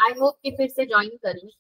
I hope कि फिर से ज्वाइन करूँ।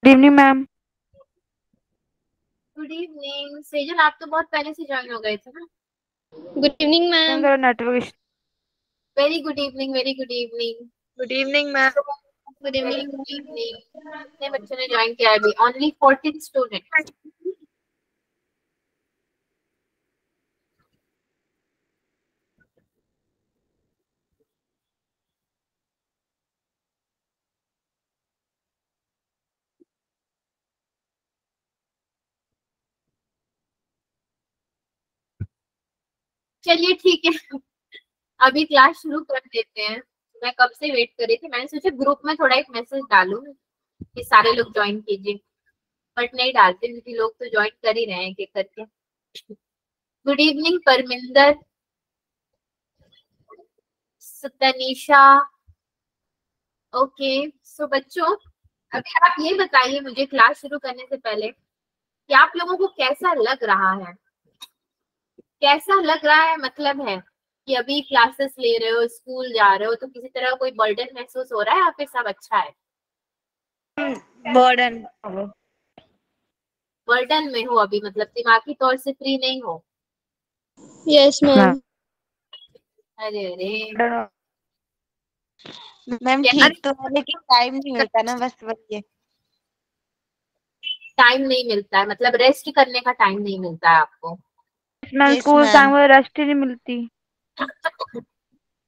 Good evening ma'am. Good evening Sejal, आप तो बहुत पहले से ज्वाइन हो गए थे ना। Good evening ma'am. Network. Very good evening, very good evening. Good evening ma'am. Good evening, good evening. कितने बच्चों ने ज्वाइन किया अभी? Only 14 students. चलिए ठीक है, अभी क्लास शुरू कर देते हैं। मैं कब से वेट कर रही थी, मैंने सोचा ग्रुप में थोड़ा एक मैसेज डालूं कि सारे लोग ज्वाइन कीजिए, बट नहीं डालते क्योंकि लोग तो ज्वाइन कर ही रहे हैं एक करके। Good evening Parminder, Tanisha. Okay so बच्चों, अभी आप ये बताइए मुझे क्लास शुरू करने से पहले कि आप लोगों को कैसा लग रहा है। कैसा लग रहा है मतलब है कि अभी क्लासेस ले रहे हो, स्कूल जा रहे हो, तो किसी तरह कोई बर्डन महसूस हो रहा है या फिर सब अच्छा है? बर्डन। बर्डन में हो अभी, मतलब दिमागी तौर से फ्री नहीं हो? Yes ma'am. अरे अरे मैम क्या ठीक तो है लेकिन टाइम नहीं मिलता ना, बस वही है। टाइम नहीं मिलता है, मतलब रेस्ट करने का टाइम नहीं मिलता है आपको? Ma'am yes school time ma'am. में रेस्ट ही नहीं मिलती।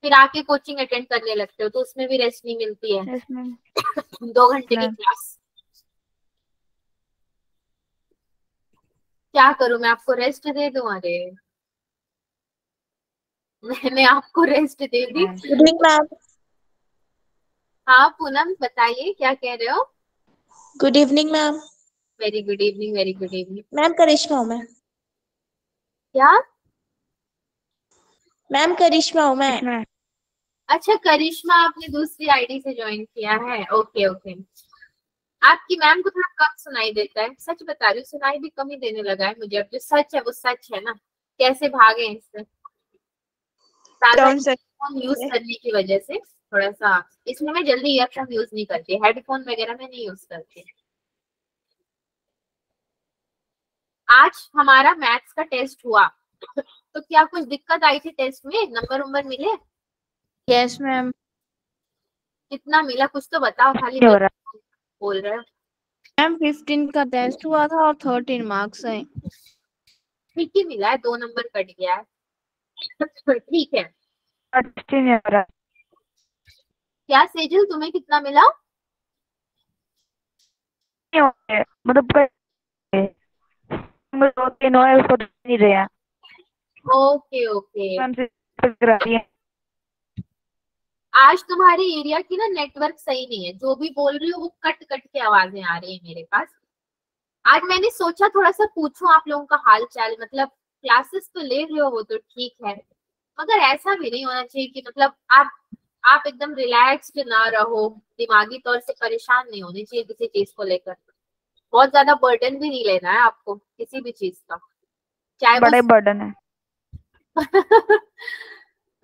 फिर आके कोचिंग अटेंड करने लगते हो तो उसमें भी रेस्ट नहीं मिलती है। Yes ma'am. 2 घंटे की क्लास, क्या करूं मैं? आपको रेस्ट दे दूं? अरे मैंने आपको रेस्ट दे दी। Ma'am good evening ma'am. हाँ पूनम बताइए क्या कह रहे हो? Good evening ma'am. Very good evening, very good evening. Ma'am Karishma हूँ मैं। क्या? मैम करिश्मा हूँ मैं। मैम अच्छा करिश्मा, आपने दूसरी आईडी से ज्वाइन किया है। Okay okay. आपकी मैम को थोड़ा कम सुनाई देता है, सच बता रही हूँ, सुनाई भी कम ही देने लगा है मुझे। अब जो सच है वो सच है ना, कैसे भागे इससे? ज्यादा कौन सा? ईयरफोन यूज करने की वजह से थोड़ा सा, इसमें मैं जल्दी ईयरफोन यूज नहीं करती, हेडफोन वगैरह में नहीं यूज करती। आज हमारा मैथ्स का टेस्ट हुआ तो क्या कुछ दिक्कत आई थी टेस्ट में? नंबर नंबर मिले? Yes ma'am. कितना मिला कुछ तो बताओ, खाली हो बस रहा बोल रहे हो। मैम 15 का टेस्ट हुआ था और 13 मार्क्स हैं। ठीक ही मिला है, 2 नंबर कट गया है। ठीक है। है, टेस्ट ही नहीं हो रहा। क्या सेजल, तुम्हें कितना मिला? नहीं हो रहा है, मतलब 2-3 हो है उसको नहीं रहे हैं। Okay okay. मैम से करा रही है। आज तुम्हारे एरिया की ना नेटवर्क सही नहीं है, जो भी बोल रही हो वो कट कट के आवाजें आ रही है मेरे पास। आज मैंने सोचा थोड़ा सा पूछूं आप लोगों का हाल चाल, मतलब क्लासेस तो ले रहे हो वो तो ठीक है, मगर ऐसा भी नहीं होना चाहिए कि मतलब आप आप एकदम रिलैक्स्ड ना रहो, दिमागी तौर से परेशान नहीं होनी चाहिए किसी चीज को लेकर। बहुत ज्यादा बर्डन भी नहीं लेना है आपको किसी भी चीज का, चाहे बड़ा ही वो बर्डन है।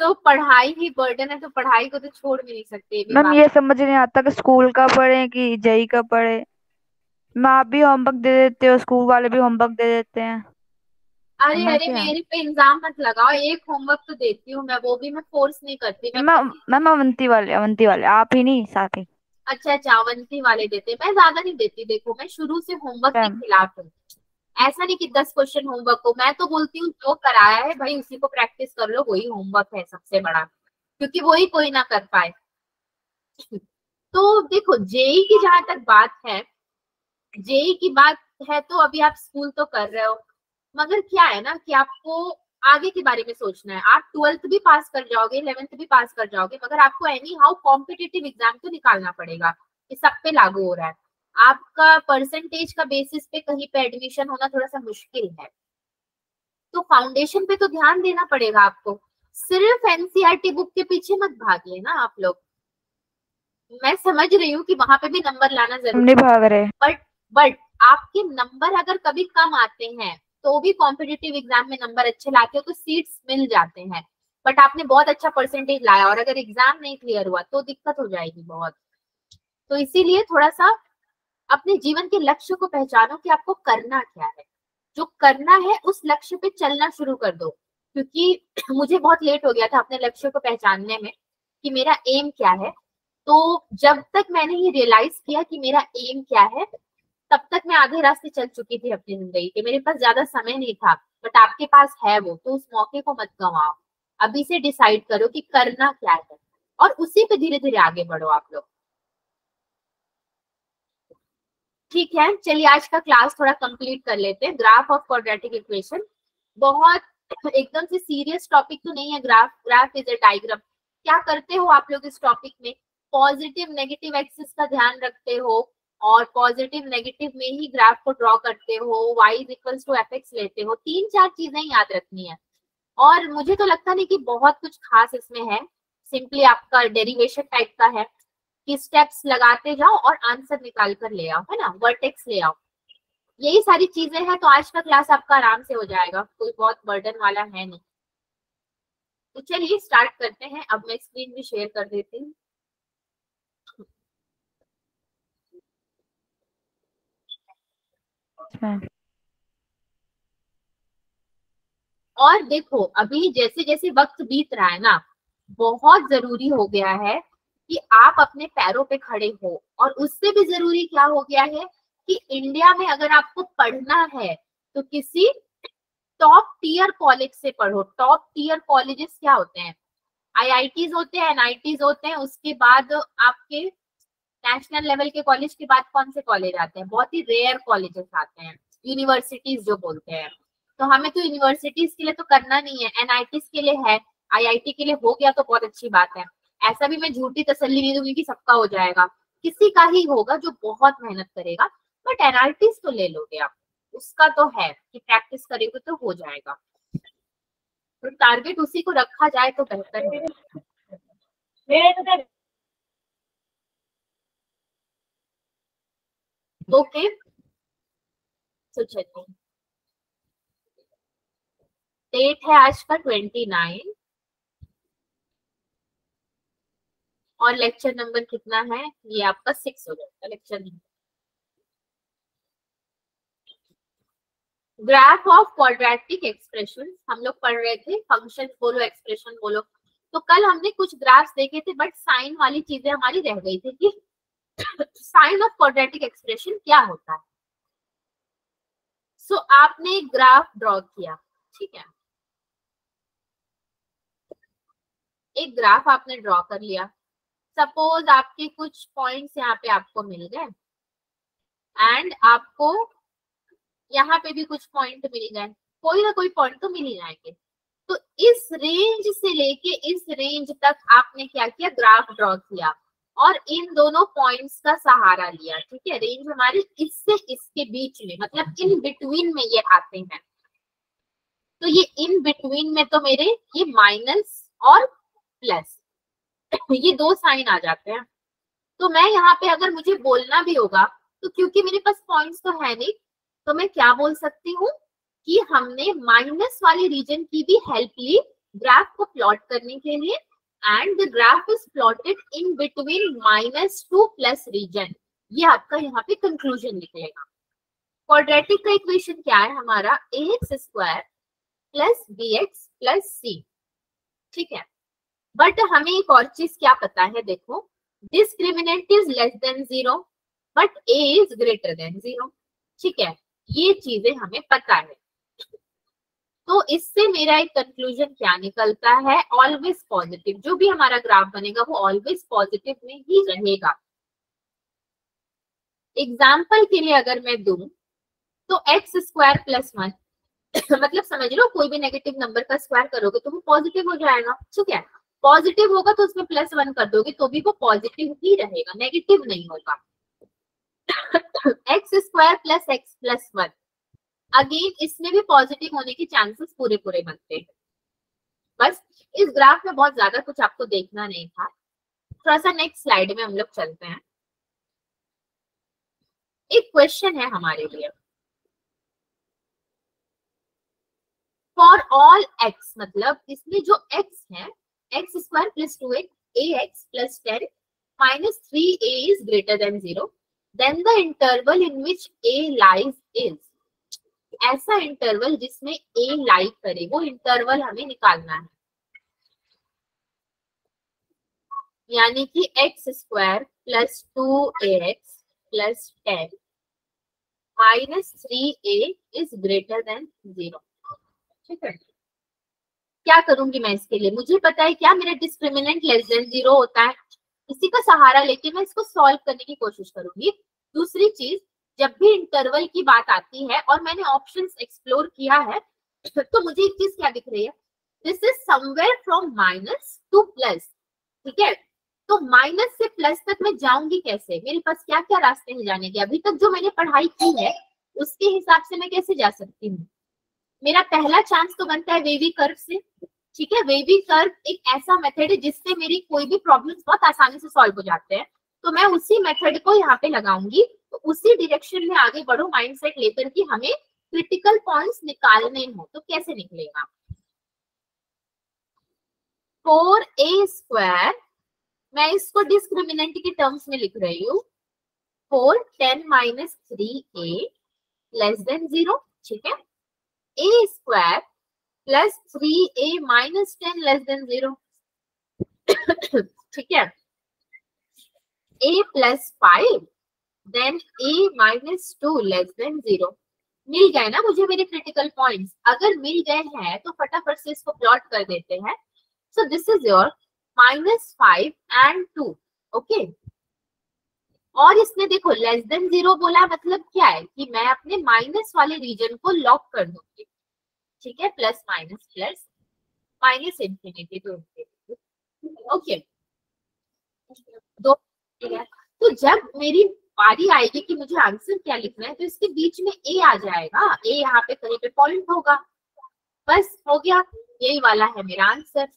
तो पढ़ाई ही बर्डन है, तो पढ़ाई को तो छोड़ भी नहीं सकते, ये भी मैम बात। ये समझ नहीं आता कि स्कूल का पढ़े कि जेई का पढ़े। मैं आप भी होमवर्क दे देते हो, स्कूल वाले भी होमवर्क दे देते हैं, अरे करना अरे क्या है। मेरे पे इल्जाम मत लगाओ, एक होमवर्क तो देती हूँ मैं, वो भी मैं फोर्स नहीं करती, मैं मैम मैम अवंती वाले आप ही नहीं साथ ही। अच्छा चावंती वाले देते, मैं ज्यादा नहीं देती। देखो मैं शुरू से होमवर्क के मैम खिलाफ हूँ, ऐसा नहीं कि 10 क्वेश्चन होमवर्क हो, मैं तो बोलती हूँ जो कराया है भाई उसी को प्रैक्टिस कर लो, वही होमवर्क है सबसे बड़ा, क्योंकि वही कोई ना कर पाए। तो देखो जेई की जहां तक बात है, जेई की बात है तो अभी आप स्कूल तो कर रहे हो, मगर क्या है ना कि आपको आगे के बारे में सोचना है। आप 12th भी पास कर जाओगे, 11th भी पास कर जाओगे, मगर आपको एनी हाउ कॉम्पिटिटिव एग्जाम तो निकालना पड़ेगा, ये सब पे लागू हो रहा है। आपका परसेंटेज का बेसिस पे कहीं पे एडमिशन होना थोड़ा सा मुश्किल है, तो फाउंडेशन पे तो ध्यान देना पड़ेगा आपको। सिर्फ एनसीईआरटी बुक के पीछे मत भागिए ना आप लोग। मैं समझ रही हूँ कि वहां पे भी नंबर लाना हम जरूरी नहीं है, भाग रहे। बट आपके नंबर अगर कभी कम आते हैं तो भी कॉम्पिटिटिव एग्जाम में नंबर अच्छे लाते हो तो सीट्स मिल जाते हैं। बट आपने बहुत अच्छा परसेंटेज लाया और अगर एग्जाम नहीं क्लियर हुआ तो दिक्कत हो जाएगी बहुत। तो इसीलिए थोड़ा सा अपने जीवन के लक्ष्य को पहचानो कि आपको करना क्या है, जो करना है उस लक्ष्य पे चलना शुरू कर दो। क्योंकि मुझे बहुत लेट हो गया था अपने लक्ष्य को पहचानने में कि मेरा एम क्या है। तो जब तक मैंने ये रियलाइज किया कि मेरा एम क्या है, तब तक मैं आधे रास्ते चल चुकी थी अपनी जिंदगी के, मेरे पास ज्यादा समय नहीं था। बट आपके पास है वो, तो उस मौके को मत गंवाओ। अभी से डिसाइड करो कि करना क्या है और उसी पे धीरे धीरे आगे बढ़ो आप लोग। ठीक है, चलिए आज का क्लास थोड़ा कंप्लीट कर लेते हैं। ग्राफ ऑफ क्वाड्रेटिक इक्वेशन बहुत एकदम से सीरियस टॉपिक तो नहीं है। Graph is a diagram. क्या करते हो आप लोग इस टॉपिक में? पॉजिटिव नेगेटिव एक्सिस का ध्यान रखते हो और पॉजिटिव नेगेटिव में ही ग्राफ को ड्रॉ करते हो, y is equals to f x लेते हो। 3-4 चीजें याद रखनी है और मुझे तो लगता नहीं कि बहुत कुछ खास इसमें है, सिंपली आपका डेरिवेशन टाइप का है कि स्टेप्स लगाते जाओ और आंसर निकाल कर ले आओ, है ना, वर्टेक्स ले आओ। यही सारी चीजें हैं, तो आज का क्लास आपका आराम से हो जाएगा, कोई बहुत बर्डन वाला है नहीं। तो चलिए स्टार्ट करते हैं। अब मैं स्क्रीन भी शेयर कर देती हूँ। मैम और देखो अभी जैसे जैसे वक्त बीत रहा है ना, बहुत जरूरी हो गया है कि आप अपने पैरों पे खड़े हो। और उससे भी जरूरी क्या हो गया है कि इंडिया में अगर आपको पढ़ना है तो किसी टॉप टीयर कॉलेज से पढ़ो। टॉप टीयर कॉलेजेस क्या होते हैं? आईआईटीज होते हैं, एनआईटीज होते हैं, उसके बाद आपके नेशनल लेवल के कॉलेज के बाद कौन से कॉलेज आते हैं? बहुत ही रेयर कॉलेजेस आते हैं, यूनिवर्सिटीज जो बोलते हैं। तो हमें तो यूनिवर्सिटीज के लिए तो करना नहीं है, एनआईटीज के लिए है। आईआईटी के लिए हो गया तो बहुत अच्छी बात है। ऐसा भी मैं झूठी तसल्ली नहीं दूंगी कि सबका हो जाएगा, किसी का ही होगा जो बहुत मेहनत करेगा। बट एनआईटीज तो ले लोगे आप, उसका तो है कि प्रैक्टिस करेंगे तो हो जाएगा। तो टारगेट उसी को रखा जाए तो बेहतर है। ओके, तो चलिए डेट है आज का 29 और लेक्चर नंबर कितना है? ये आपका 6 हो जाएगा lecture number. Graph of quadratic expression हम लोग पढ़ रहे थे, फंक्शन बोलो एक्सप्रेशन बोलो। तो कल हमने कुछ ग्राफ्स देखे थे बट साइन वाली चीजें हमारी रह गई थी कि साइन ऑफ क्वाड्रेटिक एक्सप्रेशन क्या होता है। सो आपने एक ग्राफ ड्रॉ किया, ठीक है, एक ग्राफ आपने ड्रॉ कर लिया। सपोज आपके कुछ पॉइंट्स यहाँ पे आपको मिल गए एंड आपको यहाँ पे भी कुछ पॉइंट मिल गए, कोई ना कोई पॉइंट तो मिल ही जाएंगे। तो इस रेंज से लेके इस रेंज तक आपने क्या किया? ग्राफ ड्रॉ किया और इन दोनों पॉइंट्स का सहारा लिया। ठीक है, रेंज हमारी इससे इसके बीच में, मतलब इन बिटवीन में ये आते हैं। तो ये इन बिटवीन में तो मेरे ये माइनस और प्लस, ये दो साइन आ जाते हैं। तो मैं यहाँ पे अगर मुझे बोलना भी होगा तो क्योंकि मेरे पास पॉइंट्स तो है नहीं, तो मैं क्या बोल सकती हूँ कि हमने माइनस वाले रीजन की भी हेल्प ली ग्राफ को प्लॉट करने के लिए, and the graph is plotted in between -2 plus region. ये आपका यहाँ पे कंक्लूजन निकलेगा। क्वाड्रेटिक का इक्वेशन क्या है हमारा, ax² plus bx plus c। ठीक है, बट हमें एक और चीज क्या पता है, देखो discriminant is less than 0 but a is greater than 0। ठीक है, ये चीजें हमें पता है। तो इससे मेरा एक कंक्लूजन क्या निकलता है, ऑलवेज पॉजिटिव। जो भी हमारा ग्राफ बनेगा वो ऑलवेज पॉजिटिव में ही रहेगा। एग्जाम्पल के लिए अगर मैं दूं तो x² प्लस 1 मतलब समझ लो कोई भी नेगेटिव नंबर का स्क्वायर करोगे तो वो पॉजिटिव हो जाएगा। ठीक है, पॉजिटिव होगा तो उसमें +1 कर दोगे तो भी वो पॉजिटिव ही रहेगा, नेगेटिव नहीं होगा। x² plus x plus 1, again इसमें भी पॉजिटिव होने के चांसेस पूरे पूरे बनते हैं। बस इस ग्राफ में बहुत ज्यादा कुछ आपको देखना नहीं था। थोड़ा सा नेक्स्ट स्लाइड में हम लोग चलते हैं। एक क्वेश्चन है हमारे लिए, फॉर ऑल x, मतलब इसमें जो x है x² plus 2x ax plus 10 minus 3a is greater than 0, then the interval in which a lies is. ऐसा इंटरवल जिसमें a लाई करे, वो इंटरवल हमें निकालना है। यानी कि x² plus 2ax plus 10 minus 3a is greater than 0। ठीक है, क्या करूंगी मैं इसके लिए, मुझे पता है क्या, मेरा डिस्क्रिमिनेंट लेस देन 0 होता है। इसी का सहारा लेके मैं इसको सॉल्व करने की कोशिश करूंगी। दूसरी चीज, जब भी इंटरवल की बात आती है और मैंने ऑप्शंस एक्सप्लोर किया है तो मुझे एक चीज क्या दिख रही है, this is somewhere from minus two plus. ठीक है, तो माइनस से प्लस तक मैं जाऊंगी कैसे, मेरे पास क्या क्या रास्ते हैं जाने के, अभी तक जो मैंने पढ़ाई की है उसके हिसाब से मैं कैसे जा सकती हूँ। मेरा पहला चांस तो बनता है वेवी कर्व से। ठीक है, वेवी कर्व एक ऐसा मेथड है जिससे मेरी कोई भी प्रॉब्लम्स बहुत आसानी से सॉल्व हो जाते हैं, तो मैं उसी मेथड को यहाँ पे लगाऊंगी। तो उसी डायरेक्शन में आगे बढ़ो माइंडसेट लेकर कि हमें क्रिटिकल पॉइंट्स निकालने हो। तो कैसे निकलेगा, 4a², मैं इसको डिस्क्रिमिनेंट के टर्म्स में लिख रही हूँ, 4 10 माइनस 3a लेस देन 0। ठीक है, a² plus 3a minus 10 less than 0। ठीक है, a plus 5 then a minus 2 less than 0। मिल गए ना मुझे मेरे क्रिटिकल पॉइंट्स। अगर मिल गए हैं तो फटाफट से इसको प्लॉट कर देते हैं। So this is your -5 and 2। Okay, और इसने देखो लेस देन 0 बोला, मतलब क्या है कि मैं अपने माइनस वाले रीजन को लॉक कर दूंगी। ठीक है, plus minus plus minus infinity to infinity. Okay, दो। तो जब मेरी बारी आएगी कि मुझे आंसर क्या लिखना है तो इसके बीच में ए आ जाएगा, ए यहाँ पे कहीं पे पॉइंट होगा। बस हो गया, यही वाला है मेरा आंसर,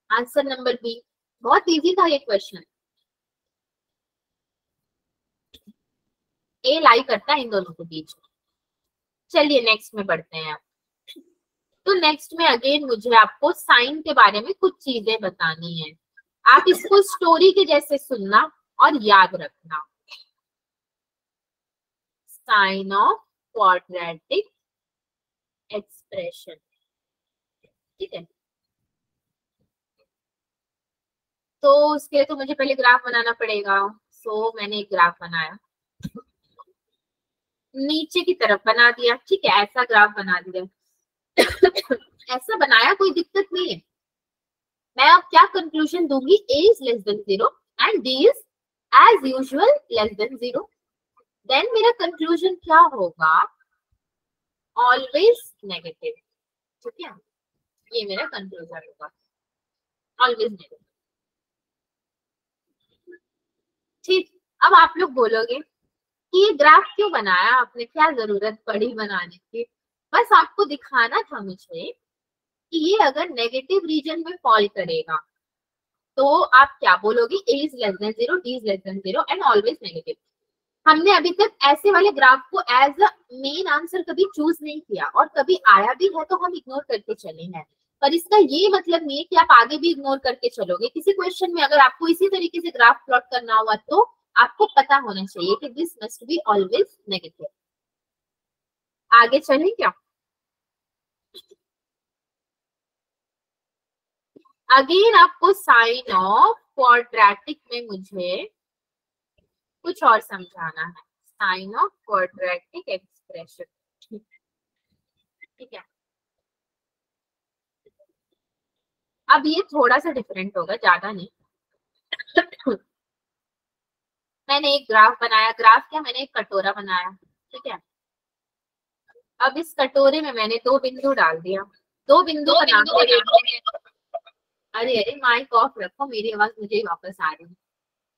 आंसर नंबर बी। बहुत इजी था ये क्वेश्चन। ए लाई करता है इन दोनों के बीच में। चलिए नेक्स्ट में बढ़ते हैं। तो नेक्स्ट में अगेन मुझे आपको साइन के बारे में कुछ चीजें बतानी है। आप इसको स्टोरी के जैसे सुनना और याद रखना। Sign of quadratic expression. ठीक है, तो उसके लिए तो मुझे पहले ग्राफ बनाना पड़ेगा। सो मैंने एक ग्राफ बनाया, नीचे की तरफ बना दिया। ठीक है, ऐसा ग्राफ बना दिया। ऐसा बनाया, कोई दिक्कत नहीं है। मैं अब क्या कंक्लूजन दूंगी, a is less than 0 and d is as usual less than 0। Then मेरा कंक्लूजन क्या होगा, ऑलवेज नेगेटिव। ठीक है, ये मेरा कंक्लूजन होगा, ऑलवेज नेगेटिव। ठीक, अब आप लोग बोलोगे कि ये ग्राफ क्यों बनाया आपने, क्या जरूरत पड़ी बनाने की। बस आपको दिखाना था मुझे कि ये अगर नेगेटिव रीजन में फॉल करेगा तो आप क्या बोलोगे, a is less than 0, D is less than 0 and always negative. हमने अभी तक ऐसे वाले ग्राफ को एज अ मेन आंसर कभी चूज नहीं किया, और कभी आया भी है तो हम इग्नोर करके चले हैं। पर इसका ये मतलब नहीं है कि आप आगे भी इग्नोर करके चलोगे। किसी क्वेश्चन में अगर आपको इसी तरीके से ग्राफ प्लॉट करना हुआ तो आपको पता होना चाहिए कि this must be always negative. आगे चलें क्या? अगेन आपको साइन ऑफ क्वाड्रेटिक में मुझे कुछ और समझाना है। साइन ऑफ क्वाड्रेटिक एक्सप्रेशन, ठीक है। अब ये थोड़ा सा डिफरेंट होगा, ज्यादा नहीं। मैंने एक ग्राफ बनाया, ग्राफ क्या, मैंने एक कटोरा बनाया, ठीक है। अब इस कटोरे में मैंने 2 बिंदु डाल दिया, 2 बिंदु का नाम दे दिया। अरे अरे माइक ऑफ रखो, मेरी आवाज मुझे ही वापस आ रही है।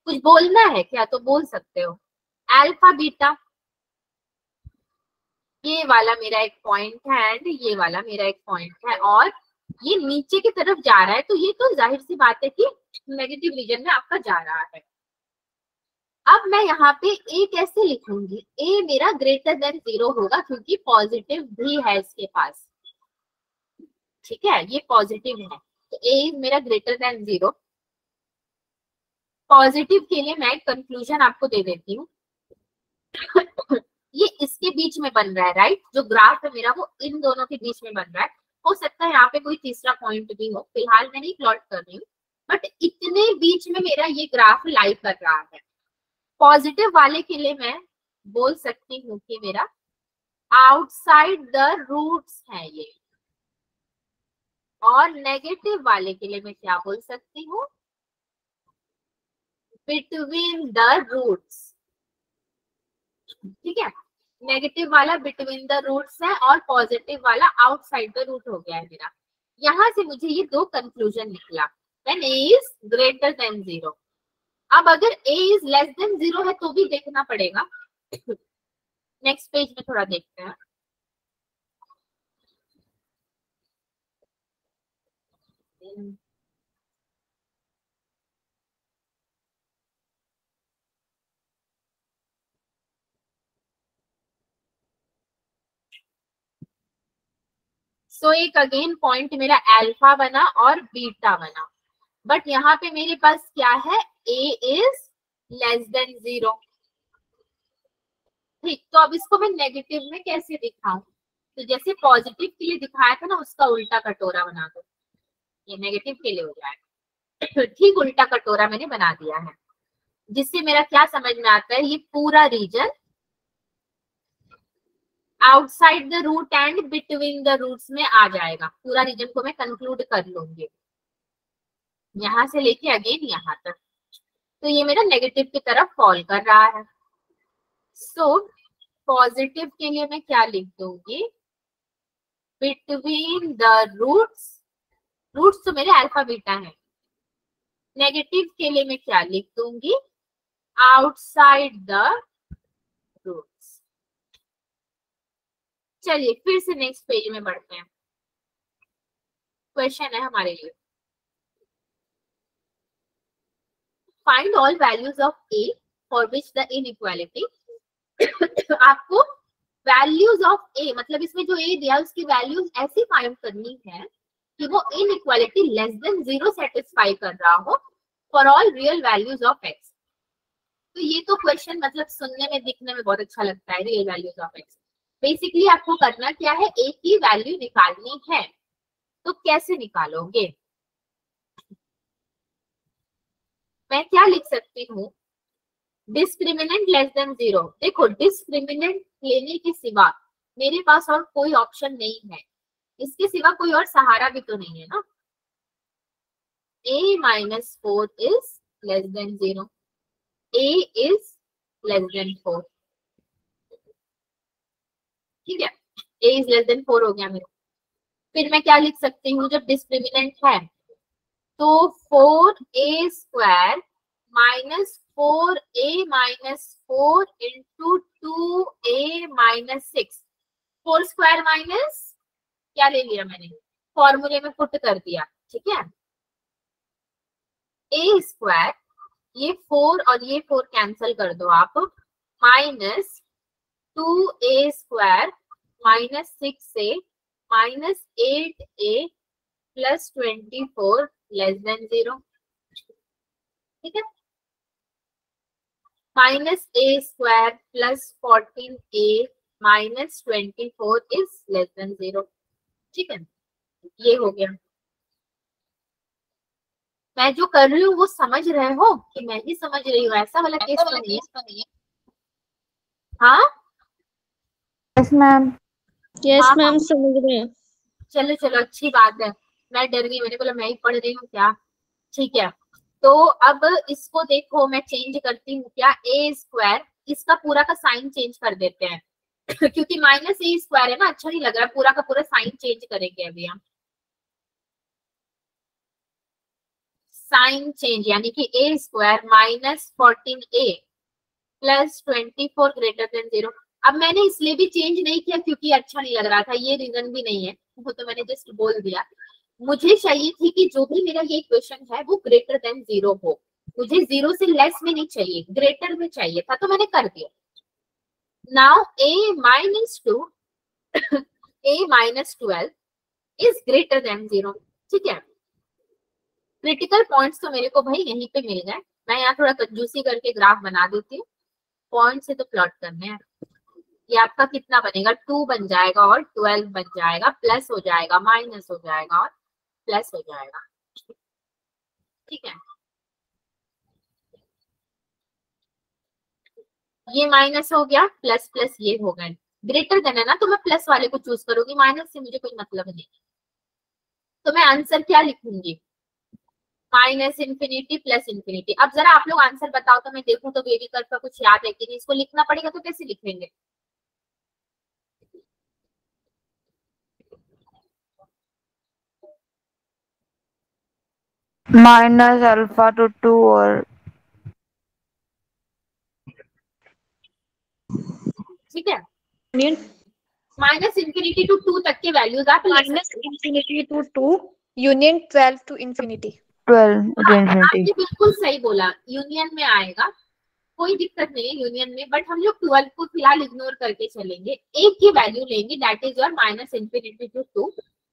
कुछ बोलना है क्या तो बोल सकते हो। अल्फा बीटा, ये वाला मेरा एक पॉइंट है एंड ये वाला मेरा एक पॉइंट है, और ये नीचे की तरफ जा रहा है, तो ये तो जाहिर सी बात है कि नेगेटिव रीजन में आपका जा रहा है। अब मैं यहाँ पे ए कैसे लिखूंगी, ए मेरा ग्रेटर देन 0 होगा क्योंकि पॉजिटिव भी है इसके पास, ठीक है, ये पॉजिटिव है, तो ए मेरा ग्रेटर देन 0। पॉजिटिव के लिए मैं एक कंक्लूजन आपको दे देती हूँ। ये इसके बीच में बन रहा है, राइट, जो ग्राफ है मेरा वो इन दोनों के बीच में बन रहा है। हो सकता है यहाँ पे कोई तीसरा पॉइंट भी हो, फिलहाल मैं नहीं प्लॉट कर रही हूँ, बट इतने बीच में मेरा ये ग्राफ लाई कर रहा है। पॉजिटिव वाले के लिए मैं बोल सकती हूँ कि मेरा आउटसाइड द रूट्स है ये, और नेगेटिव वाले के लिए मैं क्या बोल सकती हूँ, बिटवीन द रूट्स, ठीक है। नेगेटिव वाला बिटवीन द रूट्स है और पॉजिटिव वाला आउटसाइड द रूट हो गया है मेरा। यहां से मुझे ये 2 कंक्लूजन निकला, when A is greater than 0। अब अगर ए इज लेस देन 0 है तो भी देखना पड़ेगा। नेक्स्ट पेज में थोड़ा देखते हैं। सो एक अगेन पॉइंट मेरा अल्फा बना और बीटा बना, बट यहाँ पे मेरे पास क्या है, ए इज लेस देन 0, ठीक। तो अब इसको मैं नेगेटिव में कैसे दिखाऊं, तो जैसे पॉजिटिव के लिए दिखाया था ना उसका उल्टा कटोरा बना दो, ये नेगेटिव के लिए हो जाएगा। ठीक उल्टा कटोरा मैंने बना दिया है, जिससे मेरा क्या समझ में आता है, ये पूरा region outside the root and between the roots में आ जाएगा। पूरा रीजन को मैं कंक्लूड कर लूंगी यहां से लेके अगेन यहाँ तक, तो ये मेरा नेगेटिव की तरफ फॉल कर रहा है। सो पॉजिटिव के लिए मैं क्या लिख दूंगी, बिटवीन द रूट्स, रूट्स तो मेरे अल्फा बीटा है। नेगेटिव के लिए मैं क्या लिख दूंगी, आउटसाइड द रूट्स। चलिए फिर से नेक्स्ट पेज में बढ़ते हैं। क्वेश्चन है हमारे लिए, find all values of A for which the inequality. आपको वैल्यूज ऑफ ए, मतलब इसमें जो ए दिया उसकी वैल्यूज ऐसी फाइंड करनी है कि वो इनइक्वालिटी लेस देन 0 सेटिस्फाई कर रहा हो for all real values of x. तो ये तो क्वेश्चन मतलब सुनने में दिखने में बहुत अच्छा लगता है, real values of x. Basically आपको करना क्या है, ए की वैल्यू निकालनी है, तो कैसे निकालोगे, मैं क्या लिख सकती हूँ, डिस्क्रिमिनेंट लेस देन 0। देखो डिस्क्रिमिनेंट लेने के सिवा मेरे पास और कोई ऑप्शन नहीं है, इसके सिवा कोई और सहारा भी तो नहीं है ना। a minus 4 is less than 0, a is less than 4, ठीक है, a is less than 4 हो गया मेरा। फिर मैं क्या लिख सकती हूँ, जब डिस्क्रिमिनेंट है तो 4a square minus 4a minus 4 into 2a minus 6, 4 square minus क्या ले लिया मैंने, फॉर्मूले में पुट कर दिया, ठीक है। ए स्क्वायर, ये 4 और ये 4 कैंसिल कर दो आप, minus 2a square minus 6a minus 8a plus 24 less than 0, ठीक है, minus a square plus 14a minus 24 is less than 0, ठीक है, ये हो गया। मैं जो कर रही हूँ वो समझ रहे हो कि मैं ही समझ रही हूँ, ऐसा वाला केस तो नहीं है। हाँ यस मैम। यस हाँ, मैम, समझ रहे हैं। चलो चलो अच्छी बात है, मैं डर गई, मैंने बोला मैं ही पढ़ रही हूँ क्या। ठीक है, तो अब इसको देखो मैं चेंज करती हूँ क्या, ए स्क्वायर, इसका पूरा का साइन चेंज कर देते हैं क्योंकि माइनस ए स्क्वायर है ना, अच्छा नहीं लग रहा, पूरा का पूरा साइन चेंज करेंगे अभी हम। साइन चेंज यानी कि a square minus 14a plus 24 greater than 0। अब मैंने इसलिए भी चेंज नहीं किया क्योंकि अच्छा नहीं लग रहा था, ये रीजन भी नहीं है, वो तो मैंने जस्ट बोल दिया। मुझे चाहिए थी कि जो भी मेरा ये इक्वेशन है वो ग्रेटर देन 0 हो, मुझे 0 से लेस में नहीं चाहिए, ग्रेटर में चाहिए था, तो मैंने कर दिया। Now a minus 2 a minus 12 is greater than 0, ठीक है। क्रिटिकल पॉइंट्स तो मेरे को भाई यहीं पे मिल गए, मैं यहाँ थोड़ा कंजूसी करके ग्राफ बना देती हूँ, पॉइंट से तो प्लॉट करने हैं। ये आपका कितना बनेगा, 2 बन जाएगा और 12 बन जाएगा, प्लस हो जाएगा माइनस हो जाएगा और प्लस हो जाएगा, ठीक है। ये माइनस हो गया, प्लस प्लस ये हो गए, ग्रेटर देन है ना, तो मैं प्लस वाले को चूज करूंगी, माइनस से मुझे कोई मतलब नहीं। तो मैं आंसर क्या लिखूंगी, माइनस इंफिनिटी प्लस इंफिनिटी। अब जरा आप लोग आंसर बताओ तो मैं देखूं तो बेबी कर्व का कुछ याद है कि नहीं, इसको लिखना पड़ेगा तो कैसे लिखेंगे। माइनस अल्फा टू 2 और ठीक है, माइनस इंफिनिटी टू 2 तक के वैल्यूज आप ले सकते minus infinity to 2 union 12 to infinity. 12 to infinity. आपने बिल्कुल सही बोला, यूनियन में आएगा, कोई दिक्कत नहीं है यूनियन में, बट हम लोग 12 को फिलहाल इग्नोर करके चलेंगे, एक की वैल्यू लेंगे that is your minus infinity to 2,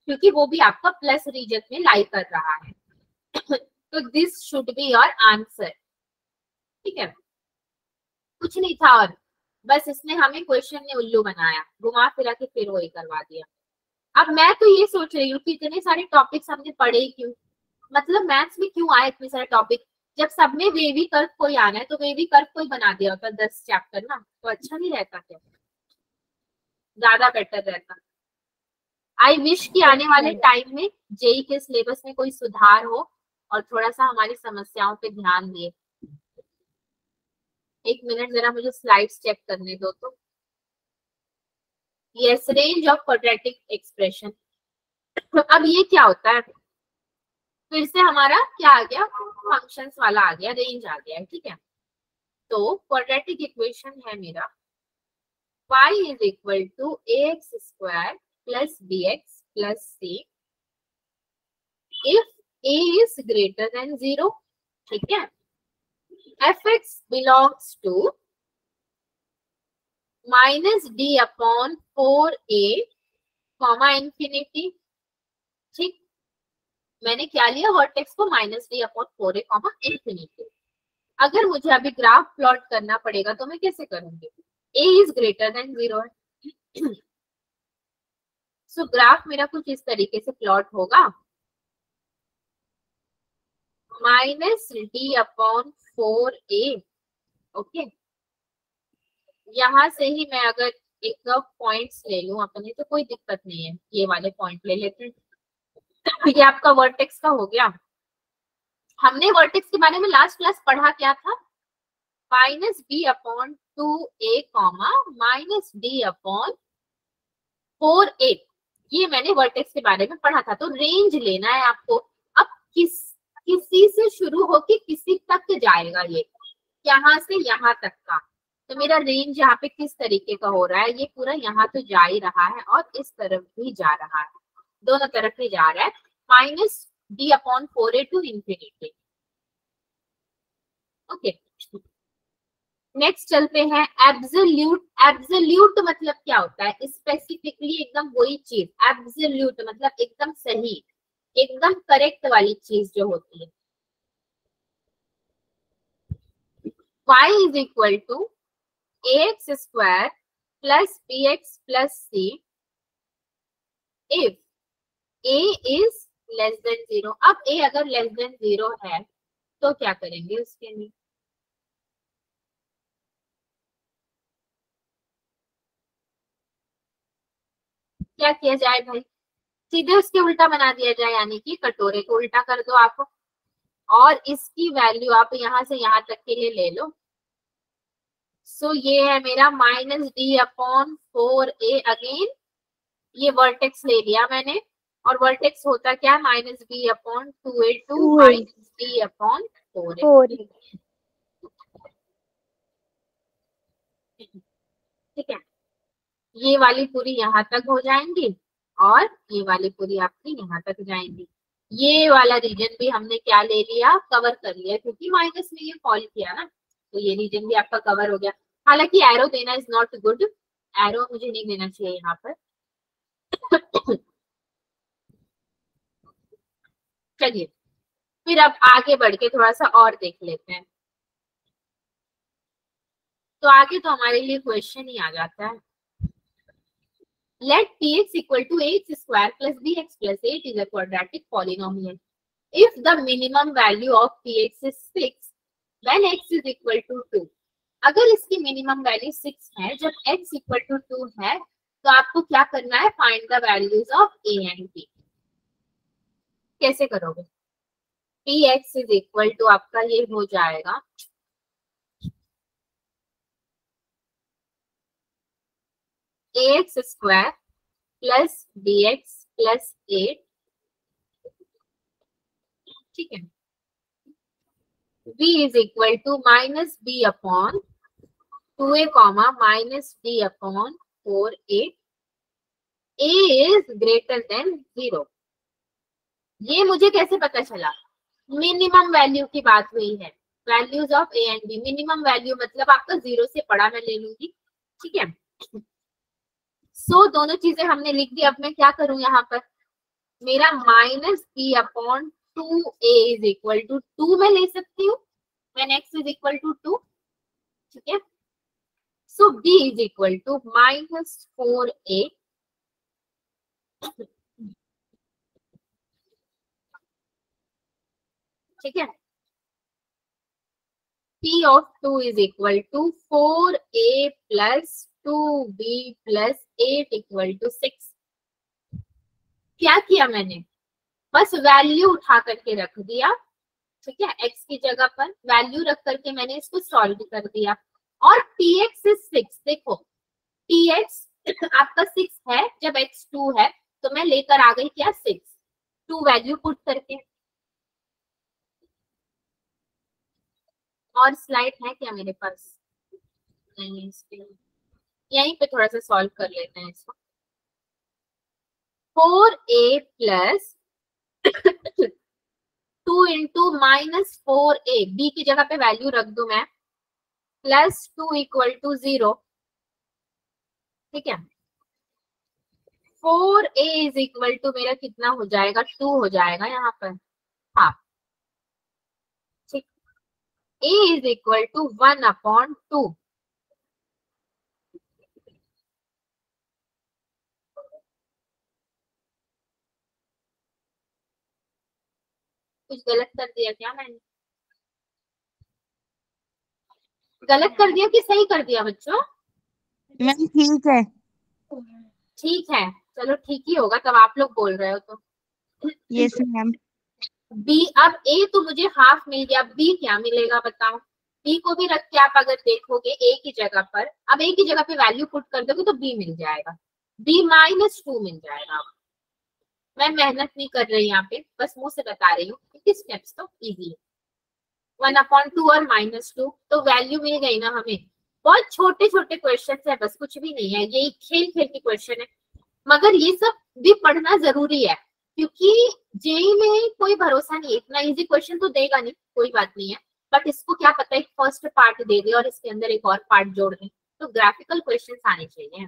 क्योंकि वो भी आपका प्लस रीजन में लाई कर रहा है तो this should be your answer, ठीक है, कुछ नहीं था और बस इसने हमें क्वेश्चन ने उल्लू बनाया, घुमा फिरा के फिर वही करवा दिया। अब मैं तो ये सोच रही हूँ कि इतने सारे टॉपिक्स हमने पढ़े ही क्यों, मतलब मैथ्स में क्यों आए इतने सारे टॉपिक, जब सब में वेवी कर्व कोई आना है तो वेवी कर्व कोई बना दिया होता 10 चैप्टर ना, तो अच्छा नहीं रहता क्या, ज्यादा बेटर रहता। आई विश कि आने वाले टाइम में जेई के सिलेबस में कोई सुधार हो और थोड़ा सा हमारी समस्याओं पे ध्यान दिए। एक मिनट जरा मुझे स्लाइड्स चेक करने दो तो। Yes, range of quadratic expression. अब ये क्या होता है, फिर से हमारा क्या आ गया, फंक्शंस वाला आ गया, रेंज आ गया, ठीक है। तो क्वाड्रेटिक इक्वेशन है मेरा y is equal to ax square plus bx plus c if a is greater than 0, ठीक है, fx belongs to minus d upon 4a comma infinity, ठीक, मैंने क्या लिया, वर्टेक्स को minus d upon 4a comma infinity. अगर मुझे अभी ग्राफ प्लॉट करना पड़ेगा तो मैं कैसे करूंगी, a इज ग्रेटर देन 0 है सो ग्राफ मेरा कुछ इस तरीके से प्लॉट होगा, minus d upon 4a, okay. यहां से ही मैं अगर एक पॉइंट्स ले लूं अपने तो कोई दिक्कत नहीं है, ये वाले पॉइंट ले लेते हैं ये आपका वर्टेक्स का हो गया। हमने वर्टेक्स के बारे में लास्ट क्लास पढ़ा क्या था, minus b upon 2a comma minus d upon 4a, ये मैंने वर्टेक्स के बारे में पढ़ा था। तो रेंज लेना है आपको, अब किसी से शुरू होके किसी तक जाएगा, ये यहाँ से यहाँ तक का, तो मेरा रेंज यहाँ पे किस तरीके का हो रहा है, ये पूरा यहाँ तो जा ही रहा है और इस तरफ भी जा रहा है, दोनों तरफ ही जा रहा है, minus d upon 4a to infinity, okay, next चलते हैं एब्सोल्यूट। एब्सोल्यूट मतलब क्या होता है? स्पेसिफिकली एकदम वही चीज। एब्सोल्यूट मतलब एकदम सही, एकदम करेक्ट वाली चीज जो होती है। y is equal to ax square plus bx plus c if a is less than 0। अब a अगर लेस देन 0 है तो क्या करेंगे उसके लिए? क्या किया जाए भाई? सीधे उसके उल्टा बना दिया जाए, यानी कि कटोरे को उल्टा कर दो आप, और इसकी वैल्यू आप यहाँ से यहाँ तक के लिए ले लो। सो ये है मेरा -d/4a। अगेन ये वर्टेक्स ले लिया मैंने, और वर्टेक्स होता क्या? -b/2a to -d/4a। ठीक है, ये वाली पूरी यहाँ तक हो जाएंगी और ये वाली पूरी आपकी यहाँ तक जाएंगी। ये वाला रीजन भी हमने क्या ले लिया? कवर कर लिया, क्योंकि माइनस में ये फॉल किया ना, तो ये रीजन भी आपका कवर हो गया। हालांकि एरो देना इज नॉट गुड, एरो मुझे नहीं देना चाहिए यहाँ पर। चलिए फिर अब आगे बढ़ के थोड़ा सा और देख लेते हैं। तो आगे तो हमारे लिए क्वेश्चन ही आ जाता है। Let px equal to ax square plus bx plus 8 is a quadratic polynomial. If the minimum value of px is 6, when x is equal to 2. अगर इसकी मिनिमम वैल्यू 6 है, जब x इक्वल टू 2 है, तो आपको क्या करना है? Find the values of a and b। कैसे करोगे? px इज इक्वल टू आपका ये हो जाएगा ax square plus bx plus 8। ठीक है, b is equal to -b/2a comma -d/4a। a is greater than 0। ये मुझे कैसे पता चला? मिनिमम वैल्यू की बात हुई है, values of a and b। Minimum value मतलब आपका 0 से बड़ा मैं ले लूंगी। ठीक है, सो दोनों चीजें हमने लिख दी। अब मैं क्या करूं यहाँ पर? मेरा -b/2a इज इक्वल टू 2 मैं ले सकती हूँ when x is equal to 2। ठीक है, so b is equal to -4a ठीक है, p of 2 is equal to 4a plus 2b plus 8 equal to 6। क्या किया मैंने? बस वैल्यू उठा करके रख दिया। ठीक है, x की जगह पर वैल्यू रख करके मैंने इसको सॉल्व कर दिया। और px इज 6। देखो px आपका 6 है, जब x 2 है, तो मैं लेकर आ गई क्या? 6, 2 वैल्यू पुट करके। और स्लाइड है क्या मेरे पास? नहीं, यहीं पे थोड़ा सा सॉल्व कर लेते हैं इसको। 4a plus 2 into -4a, b की जगह पे वैल्यू रख दूं मैं, प्लस 2 इक्वल टू 0। ठीक है, 4a इज इक्वल टू मेरा कितना हो जाएगा? 2 हो जाएगा यहाँ पर। हाँ, ठीक, a इज इक्वल टू 1/2। कुछ गलत कर दिया क्या मैंने? गलत कर दिया कि सही कर दिया बच्चों? मैम ठीक है। ठीक है, चलो ठीक ही होगा, तब आप लोग बोल रहे हो तो। Yes ma'am. बी, अब ए तो मुझे हाफ मिल गया, बी क्या मिलेगा बताओ? बी को भी रख के आप अगर देखोगे ए की जगह पर, अब ए की जगह पे वैल्यू पुट कर दोगे तो बी मिल जाएगा, बी -2 मिल जाएगा। मैं मेहनत नहीं कर रही यहाँ पे, बस मुंह से बता रही हूँ, क्योंकि स्टेप्स तो इजी है। 1/2 और -2, तो वैल्यू मिल गई ना हमें। बहुत छोटे छोटे क्वेश्चन है, बस कुछ भी नहीं है, यही खेल खेल के क्वेश्चन है, मगर ये सब भी पढ़ना जरूरी है, क्योंकि जेई में कोई भरोसा नहीं है, इतना इजी क्वेश्चन तो देगा नहीं, कोई बात नहीं है, बट इसको क्या पता है फर्स्ट पार्ट दे दे और इसके अंदर एक और पार्ट जोड़ दे, तो ग्राफिकल क्वेश्चंस आने चाहिए।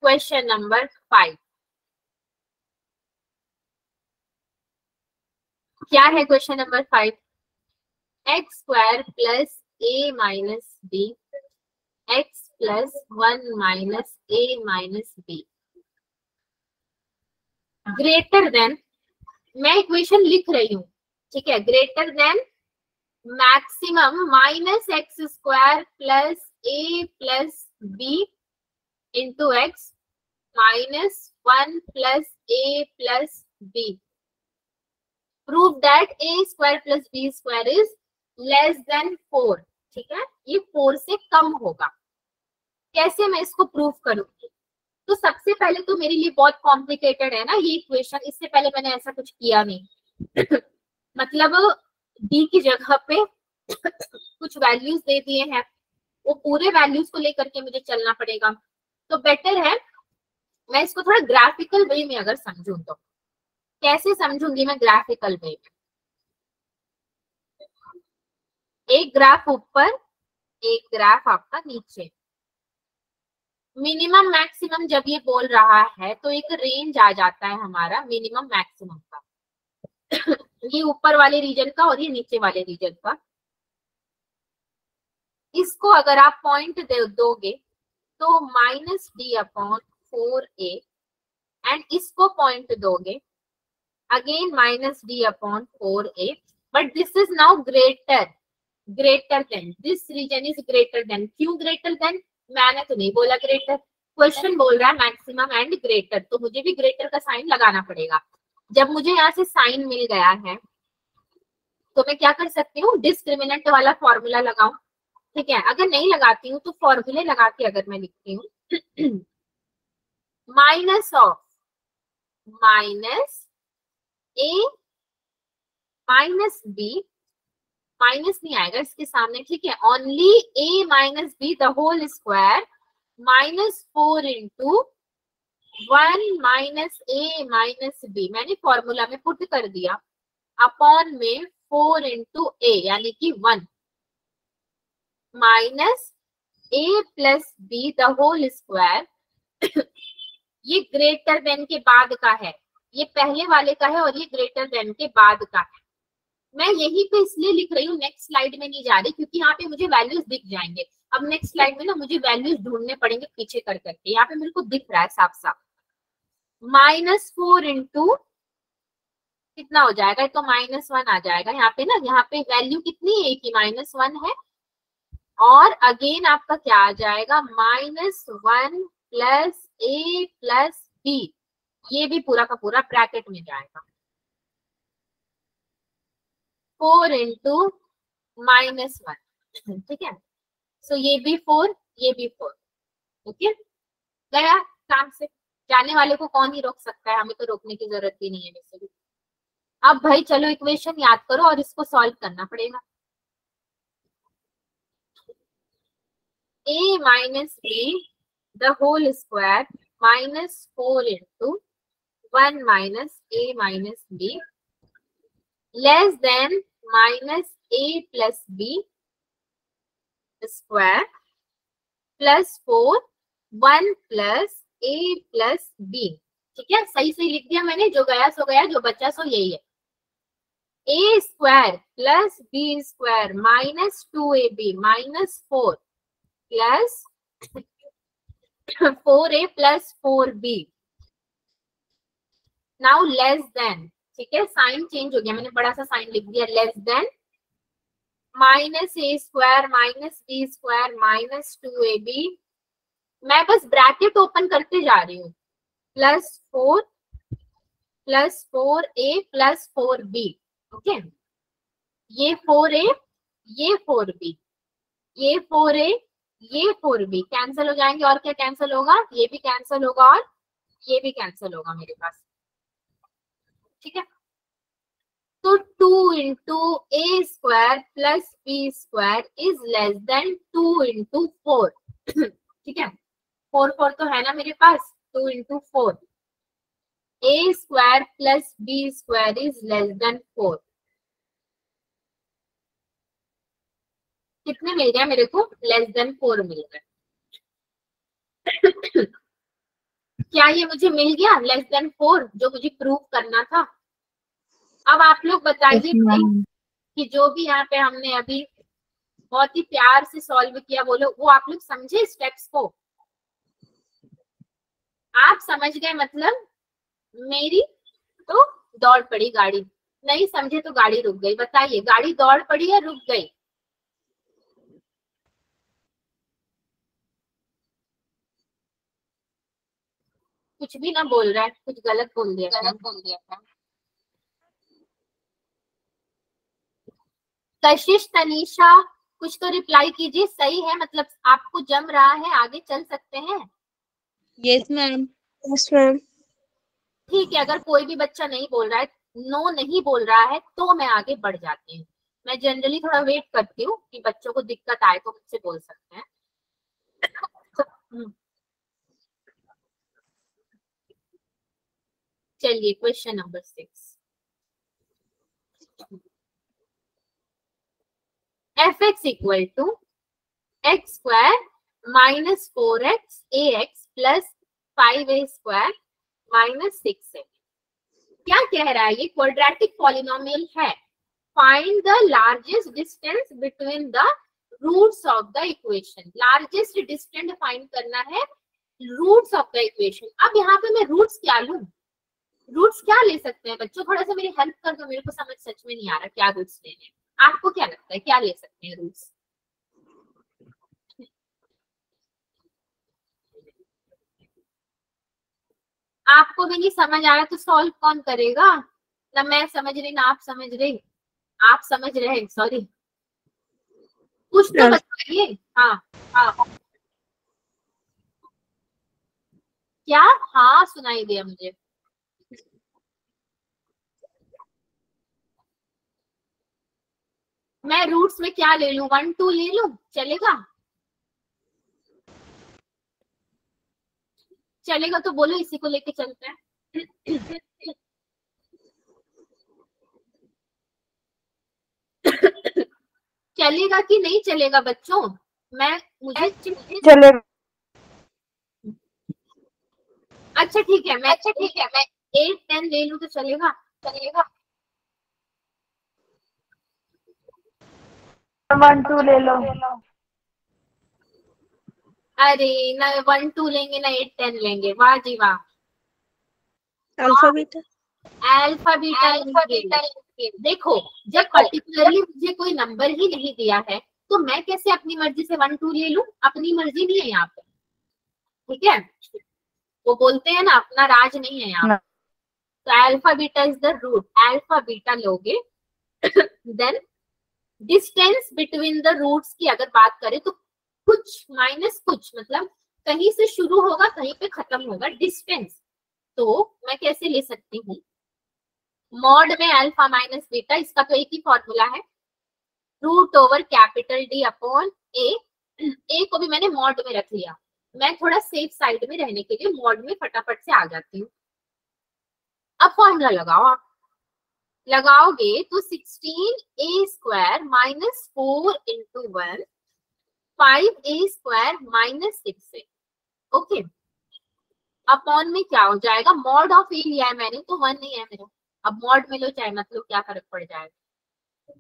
क्वेश्चन नंबर 5 क्या है? Question number 5, x square plus a minus b x plus 1 minus a minus b greater than, मैं इक्वेशन लिख रही हूँ, ठीक है, greater than maximum minus x square plus a plus b into x minus 1 plus a plus b. Prove that a square plus b square is less than 4, ठीक है, ये 4 से कम होगा। कैसे मैं इसको प्रूव करूंगी? तो सबसे पहले तो मेरे लिए बहुत कॉम्प्लिकेटेड है ना ये इक्वेशन, इससे पहले मैंने ऐसा कुछ किया नहीं। मतलब डी की जगह पे कुछ वैल्यूज दे दिए हैं, वो पूरे वैल्यूज को लेकर के मुझे चलना पड़ेगा। तो बेटर है मैं इसको थोड़ा ग्राफिकल वे में अगर समझूं तो कैसे समझूंगी मैं ग्राफिकल वे में? एक ग्राफ ऊपर, एक ग्राफ आपका नीचे। मिनिमम मैक्सिमम जब ये बोल रहा है तो एक रेंज आ जाता है हमारा मिनिमम मैक्सिमम का। ये ऊपर वाले रीजन का और ये नीचे वाले रीजन का। इसको अगर आप पॉइंट दोगे तो minus d upon 4a and इसको पॉइंट दोगे again minus d upon 4a, but this is now greater than, this region is greater than. क्यों ग्रेटर देन? मैंने तो नहीं बोला ग्रेटर, क्वेश्चन बोल रहा है मैक्सिमम एंड ग्रेटर, तो मुझे भी ग्रेटर का साइन लगाना पड़ेगा। जब मुझे यहाँ से साइन मिल गया है तो मैं क्या कर सकती हूँ? डिस्क्रिमिनेंट वाला फॉर्मूला लगाऊं, ठीक है। अगर नहीं लगाती हूँ तो फॉर्मूले लगा के अगर मैं लिखती हूँ minus of minus a minus b, minus नहीं आएगा इसके सामने, ठीक है, only a minus b the whole square minus 4 into 1 minus a minus b, मैंने फॉर्मूला में पुट कर दिया, अपॉन में 4 इंटू ए यानी कि 1 minus a plus b the whole square. ये ग्रेटर देन के बाद का है, ये पहले वाले का है और ये ग्रेटर देन के बाद का है। मैं यहीं पे इसलिए लिख रही हूँ, नेक्स्ट स्लाइड में नहीं जा रही क्योंकि यहाँ पे मुझे वैल्यूज दिख जाएंगे। अब नेक्स्ट स्लाइड में ना मुझे वैल्यूज ढूंढने पड़ेंगे पीछे कर करके, यहाँ पे मेरे को दिख रहा है साफ साफ। माइनस 4 इंटू कितना हो जाएगा? तो माइनस 1 आ जाएगा यहाँ पे ना, यहाँ पे वैल्यू कितनी है कि माइनस 1 है, और अगेन आपका क्या आ जाएगा? Minus 1 plus a plus B, ये भी पूरा का पूरा ब्रैकेट में जाएगा। 4 इंटू माइनस 1, ठीक है, सो ये भी 4 ये भी 4, ओके, गया काम से। जाने वाले को कौन ही रोक सकता है, हमें तो रोकने की जरूरत भी नहीं है वैसे भी। अब भाई चलो इक्वेशन याद करो और इसको सॉल्व करना पड़ेगा। a minus b the whole square minus 4 into 1 minus a minus b less than minus a plus b square plus 4 1 plus a plus b, ठीक है, सही सही लिख दिया मैंने, जो गया सो गया, जो बचा सो यही है। A square plus b square minus 2ab minus 4 plus 4a plus 4b now less than, ठीक है, साइन चेंज हो गया, मैंने बड़ा सा साइन लिख दिया, less than minus a square minus b square minus 2ab, मैं बस ब्रैकेट ओपन करते जा रही हूँ, plus 4a plus 4b, okay, ये 4a ये 4b ये 4a ये 4b कैंसिल हो जाएंगे, और क्या कैंसिल होगा? ये भी कैंसिल होगा और ये भी कैंसिल होगा मेरे पास, ठीक है। तो 2 into a square plus b square is less than 2 into 4, ठीक है, 4 4 तो है ना मेरे पास, 2 into 4, a square plus b square is less than 4। कितने मिल गया मेरे को? लेस देन 4 मिल गए। क्या ये मुझे मिल गया लेस देन 4 जो मुझे प्रूव करना था? अब आप लोग बताइए कि जो भी यहाँ पे हमने अभी बहुत ही प्यार से सॉल्व किया बोलो, वो आप लोग समझे स्टेप्स को? आप समझ गए मतलब मेरी तो दौड़ पड़ी गाड़ी, नहीं समझे तो गाड़ी रुक गई। बताइए गाड़ी दौड़ पड़ी या रुक गई? कुछ भी ना बोल रहा है, कुछ गलत बोल दिया था। कशिश, तनीषा कुछ तो रिप्लाई कीजिए। सही है मतलब आपको जम रहा है, आगे चल सकते हैं? Yes ma'am. Yes, ma'am. ठीक है, अगर कोई भी बच्चा नहीं बोल रहा है, नो नहीं बोल रहा है, तो मैं आगे बढ़ जाती हूँ। मैं जनरली थोड़ा वेट करती हूँ कि बच्चों को दिक्कत आए तो मुझसे बोल सकते हैं। चलिए question number 6। fx equal to x square minus 4x ax plus 5a square minus 6a। क्या कह रहा है? ये क्वाड्रेटिक पॉलिनोमियल है। Find the largest distance between the roots of the equation. Largest distance find करना है रूट्स ऑफ द इक्वेशन। अब यहाँ पे मैं रूट्स क्या लूं? रूट्स क्या ले सकते हैं बच्चों? थोड़ा सा मेरी हेल्प कर दो, मेरे को समझ सच में नहीं आ रहा क्या रूट्स लेने। आपको क्या लगता है क्या ले सकते हैं रूट्स? आपको भी नहीं समझ आ रहा तो सॉल्व कौन करेगा? ना मैं समझ रही ना आप समझ रही। आप समझ रहे, सॉरी। कुछ तो बताइए। हाँ हाँ क्या? हाँ सुनाई दिया मुझे। मैं रूट्स में क्या ले लूं? 1 2 ले लूं, चलेगा? चलेगा तो बोलो, इसी को लेके चलते हैं। चलेगा कि नहीं चलेगा बच्चों? मुझे चलेगा। अच्छा ठीक है, मैं 8 10 ले लूं तो चलेगा? 1 2 ले लो। अरे ना 1 2 लेंगे ना 8 10 लेंगे। वाह जी वाह। Alpha, beta. Alpha beta. देखो जब पर्टिकुलरली मुझे कोई नंबर ही नहीं दिया है तो मैं कैसे अपनी मर्जी से 1 2 ले लूं? अपनी मर्जी नहीं है यहाँ पे, ठीक है? वो बोलते हैं ना अपना राज नहीं है यहाँ। तो alpha beta is the root. Alpha beta लोगे then distance between the roots की अगर बात करें तो कुछ माइनस कुछ, मतलब कहीं से शुरू होगा कहीं पे खत्म होगा डिस्टेंस। तो मैं कैसे ले सकती हूँ? मॉड में अल्फा माइनस बीटा, इसका तो एक ही फॉर्मूला है, root over capital D upon a. A को भी मैंने मॉड में रख लिया। मैं थोड़ा सेफ साइड में रहने के लिए मॉड में फटाफट से आ जाती हूँ। अब फॉर्मूला लगाओ। आप लगाओगे तो 16a square minus 4 into 1 5a square minus 6a। Okay, upon में क्या हो जाएगा? मॉड ऑफ ए लिया है मैंने तो 1 नहीं है मेरा। अब मॉड में लो चाहे मतलब क्या फर्क पड़ जाएगा?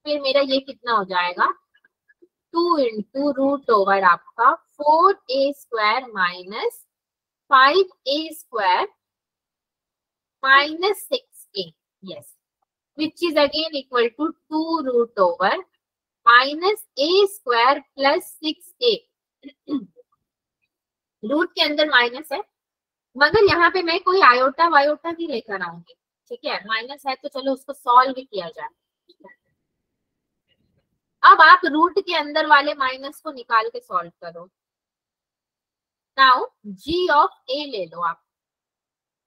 फिर मेरा ये कितना हो जाएगा? 2 इंटू रूट ओवर आपका 4a square minus 5a square minus 6a। Yes, which is again equal to 2 root over minus a square plus 6a। रूट के अंदर माइनस है मगर यहाँ पे मैं कोई आयोटा वायोटा नहीं लेकर आऊंगी, ठीक है? माइनस है तो चलो उसको सॉल्व भी किया जाए। अब आप रूट के अंदर वाले माइनस को निकाल के सॉल्व करो। नाउ g ऑफ a ले लो आप।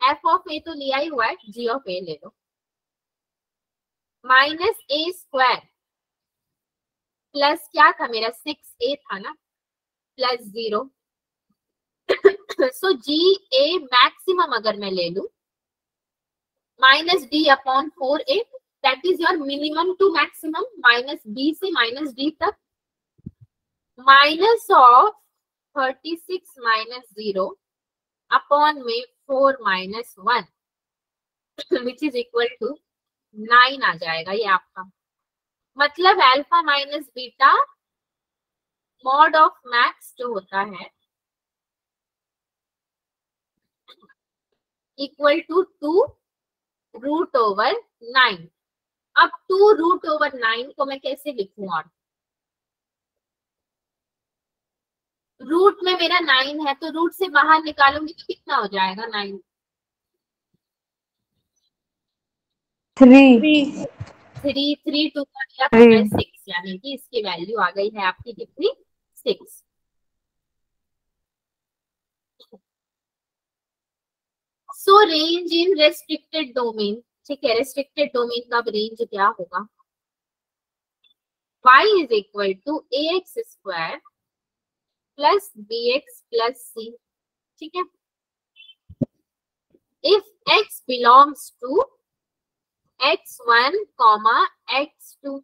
f ऑफ a तो लिया ही हुआ है, g ऑफ a ले लो। माइनस ए स्क्वायर प्लस क्या था मेरा? 6a था ना, प्लस 0। सो जी ए मैक्सिमम अगर मैं ले लूं minus d upon 4a, that is your minimum to maximum, minus b से माइनस डी तक, माइनस ऑफ 36 माइनस 0 अपॉन में 4 minus 1 which is equal to 9 आ जाएगा ये आपका। मतलब alpha minus beta mod of max जो होता है इक्वल टू 2 रूट ओवर 9। अब 2 रूट ओवर 9 को मैं कैसे लिखूं, और रूट में मेरा 9 है तो रूट से बाहर निकालूंगी तो कितना हो जाएगा 9? 3 3 2 का दिया कितना है 6, यानी कि इसकी वैल्यू आ गई है आपकी कितनी 6। So range in restricted domain, ठीक है, रेस्ट्रिक्टेड डोमेन का रेंज क्या होगा, y is equal to ax square plus bx plus c, ठीक है। If x belongs to x1 comma x2,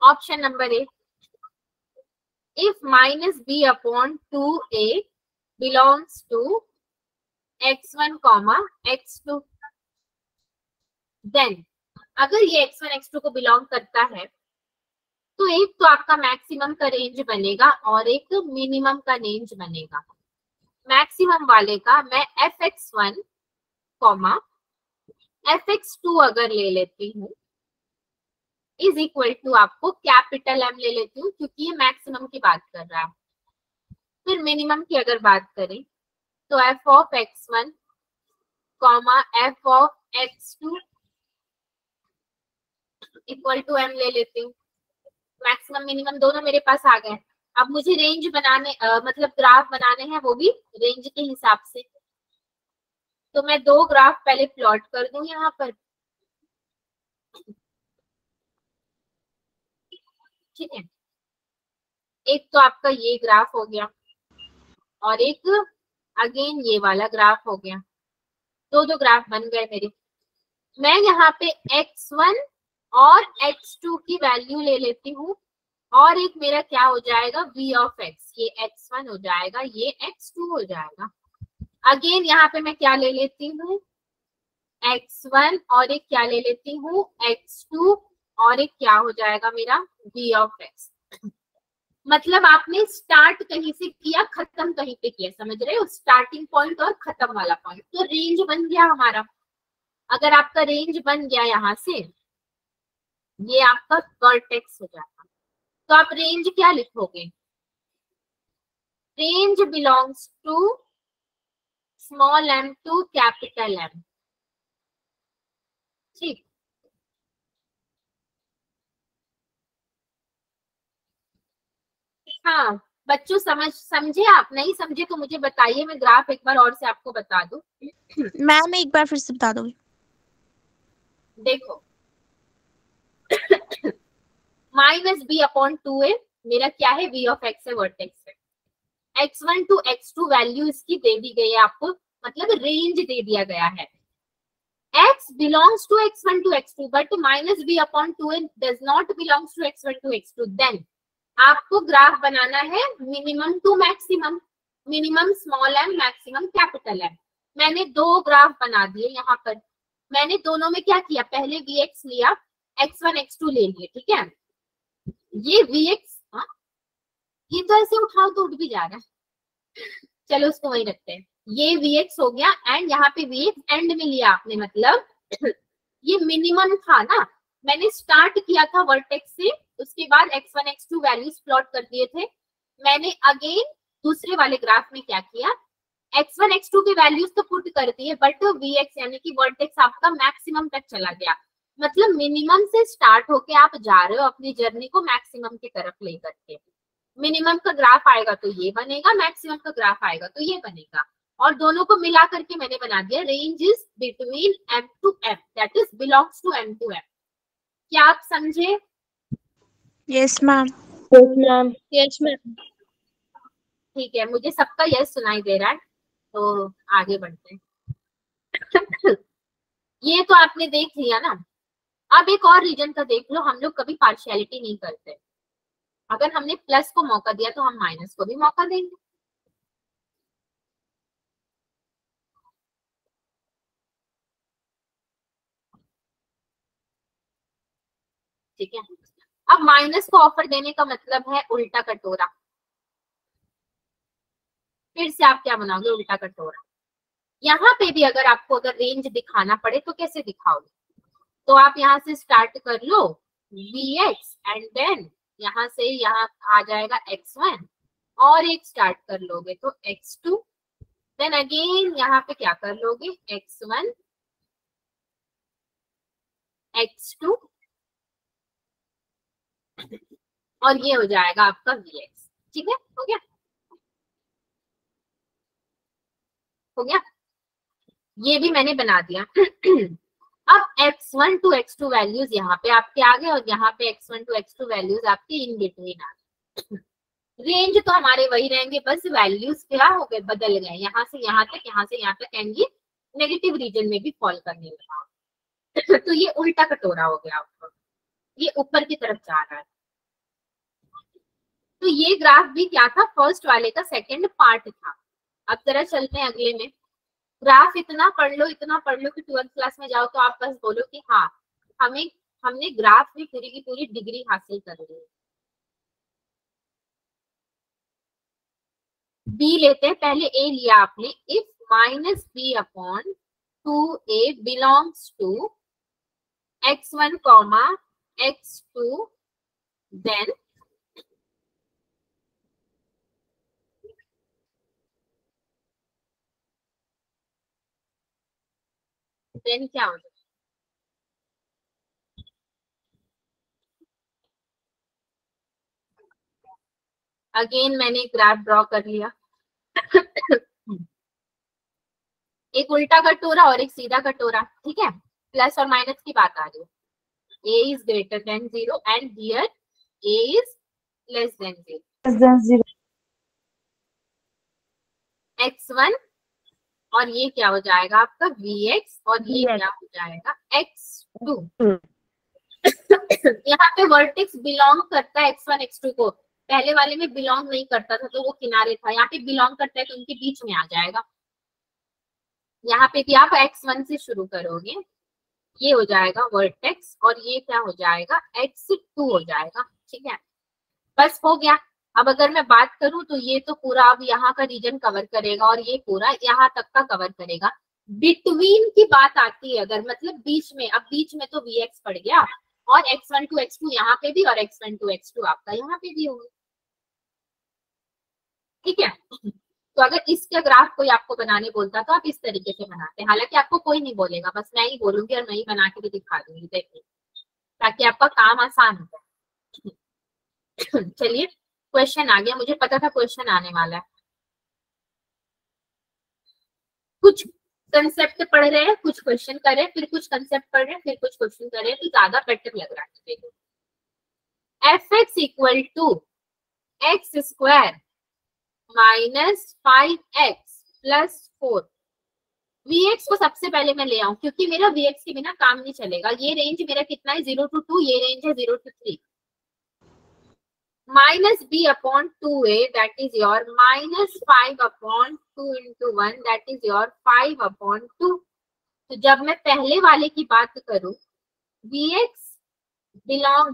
option number a. If minus b upon 2a belongs to x1 comma x2, then अगर ये x1 x2 को belong करता है तो एक तो आपका मैक्सिमम का रेंज बनेगा और एक मिनिमम का रेंज बनेगा। मैक्सिमम वाले का मैं fx1 कॉमा fx2 अगर ले लेती हूँ इज इक्वल टू आपको कैपिटल M ले लेती हूँ क्योंकि ये मैक्सिमम की बात कर रहा है। फिर मिनिमम की अगर बात करें तो f of x1 comma f of x2 equal to M ले लेती हूँ। मैक्सिमम मिनिमम दोनों मेरे पास आ गए। अब मुझे रेंज बनाने मतलब ग्राफ बनाने हैं, वो भी रेंज के हिसाब से। तो मैं 2 ग्राफ पहले प्लॉट कर दूं यहाँ पर, ठीक है। एक तो आपका ये ग्राफ हो गया और एक अगेन ये वाला ग्राफ हो गया। दो ग्राफ बन गए मेरे। मैं यहाँ पे x1 और x2 की वैल्यू ले लेती हूँ और एक मेरा क्या हो जाएगा v ऑफ x, ये x1 हो जाएगा, ये x2 हो जाएगा। अगेन यहाँ पे मैं क्या ले लेती हूँ x1 और एक क्या ले लेती हूँ x2 और एक क्या हो जाएगा मेरा v ऑफ x। मतलब आपने स्टार्ट कहीं से किया, खत्म कहीं पे किया, समझ रहे हो, स्टार्टिंग पॉइंट और खत्म वाला पॉइंट। तो रेंज बन गया हमारा। अगर आपका रेंज बन गया यहाँ से, ये आपका वर्टेक्स हो जाता, तो आप रेंज क्या लिखोगे, range belongs to small m to capital M, ठीक। हाँ बच्चों, समझे आप? नहीं समझे तो मुझे बताइए, मैं ग्राफ एक बार और से आपको बता दूं। मैम एक बार फिर से बता दोगे? देखो माइनस बी अपॉन 2a मेरा क्या है, v ऑफ x है, वर्टेक्स है। x1 टू x2 वैल्यू इसकी दे दी गई है आपको, मतलब रेंज दे दिया गया है। x belongs to x1 to x2 but minus b upon 2a does not belongs to x1 to x2, then आपको ग्राफ बनाना है minimum to maximum, minimum small m maximum capital M। मैंने 2 ग्राफ बना दिए यहाँ पर। मैंने दोनों में क्या किया, पहले vx लिया, x1 x2 ले लिए, ठीक है। ये vx, हाँ ये तो ऐसे उठाओ तो उठ भी जा रहा है, चलो उसको वही रखते हैं। ये vx हो गया एंड यहाँ पे vx एंड में लिया आपने, मतलब ये मिनिमम था ना, मैंने स्टार्ट किया था वर्टेक्स से, उसके बाद x1 x2 वैल्यूज प्लॉट कर दिए थे। मैंने अगेन दूसरे वाले ग्राफ में क्या किया, x1 x2 के वैल्यूज तो पुट कर दिए बट vx यानी कि वर्टेक्स आपका मैक्सिमम तक चला गया। मतलब मिनिमम से स्टार्ट होके आप जा रहे हो अपनी जर्नी को मैक्सिमम की तरफ लेकर के। मिनिमम का ग्राफ आएगा तो ये बनेगा, मैक्सिमम का ग्राफ आएगा तो ये बनेगा, और दोनों को मिला करके मैंने बना दिया range is between m to m, that is belongs to m to m। क्या आप समझे? Yes ma'am. Yes, ma'am. ठीक है, मुझे सबका यस सुनाई दे रहा है, तो आगे बढ़ते हैं। ये तो आपने देख लिया ना। अब एक और रीजन का देख लो, हम लोग कभी पार्शियलिटी नहीं करते। अगर हमने प्लस को मौका दिया तो हम माइनस को भी मौका देंगे। ठीक है, अब माइनस को ऑफर देने का मतलब है उल्टा कटोरा। फिर से आप क्या बनाओगे, उल्टा कटोरा। यहाँ पे भी अगर आपको अगर रेंज दिखाना पड़े तो कैसे दिखाओगे, तो आप यहाँ से स्टार्ट कर लो Vx एंड देन यहाँ से यहाँ आ जाएगा x1 और एक स्टार्ट कर लोगे तो x2, देन अगेन यहाँ पे क्या कर लोगे x1 x2 और ये हो जाएगा आपका Vx। ठीक है, हो गया, हो गया, ये भी मैंने बना दिया। अब x1 to x2 वैल्यूज यहाँ पे आपके आ गए और यहाँ पे x1 to x2 वैल्यूज आपके इन बिटवीन आ गए। रेंज तो हमारे वही रहेंगे, बस वैल्यूज क्या हो गए, बदल गए, यहाँ से यहाँ तक, यहाँ से यहाँ तक, एंड ये नेगेटिव रीजन में भी फॉल करने लगा। तो ये उल्टा कटोरा हो गया आपका, ये ऊपर की तरफ जा रहा है। तो ये ग्राफ भी क्या था, फर्स्ट वाले का सेकंड पार्ट था। अब जरा चलते हैं अगले में। ग्राफ इतना पढ़ लो, इतना पढ़ लो कि 12th क्लास में जाओ तो आप बस बोलो कि हाँ हमने ग्राफ में पूरी की पूरी डिग्री हासिल कर ली है। बी लेते हैं, पहले ए लिया आपने। If minus b upon 2a belongs to x1 comma x2 then क्या हो जाए, अगेन मैंने ग्राफ ड्रॉ कर लिया। एक उल्टा कटोरा और एक सीधा कटोरा। ठीक है, प्लस और माइनस की बात आ रही है। a is greater than 0 and here a is less than 0. x1 और ये क्या हो जाएगा आपका Vx और ये क्या हो जाएगा x2। यहाँ पे वर्टेक्स बिलोंग करता है x1 x2 को, पहले वाले में बिलोंग नहीं करता था तो वो किनारे था, यहाँ पे बिलोंग करता है तो उनके बीच में आ जाएगा। यहाँ पे भी आप x1 से शुरू करोगे, ये हो जाएगा वर्टेक्स और ये क्या हो जाएगा x2 हो जाएगा। ठीक है, बस हो गया। अब अगर मैं बात करूं तो ये तो पूरा अब यहाँ का रीजन कवर करेगा और ये पूरा यहाँ तक का कवर करेगा। बिटवीन की बात आती है अगर, मतलब बीच में, अब बीच में तो Vx पड़ गया और x1 to x2 यहाँ पे भी और x1 to x2 आपका यहाँ पे भी होगा। ठीक है, तो अगर इसका ग्राफ कोई आपको बनाने बोलता तो आप इस तरीके से बनाते, हालांकि आपको कोई नहीं बोलेगा, बस मैं ही बोलूंगी और मैं ही बना के भी दिखा दूंगी, देखिए, ताकि आपका काम आसान हो जाए। चलिए, क्वेश्चन आ गया, मुझे पता था क्वेश्चन आने वाला है। कुछ कंसेप्ट पढ़ रहे हैं, कुछ क्वेश्चन कर रहे हैं, फिर कुछ कंसेप्ट पढ़ रहे हैं, फिर कुछ क्वेश्चन कर रहे हैं, तो ज्यादा बेटर लग रहा है। देखो, fx equal to x square minus 5x plus 4। Vx को सबसे पहले मैं ले आऊं क्योंकि मेरा Vx के बिना काम नहीं चलेगा। ये रेंज मेरा कितना है 0 to 2, ये रेंज है 0 to 3। Minus b upon 2a that is your minus 5 upon 2 into 1 that is your 5 upon 2। तो जब मैं पहले वाले की बात करूं, Vx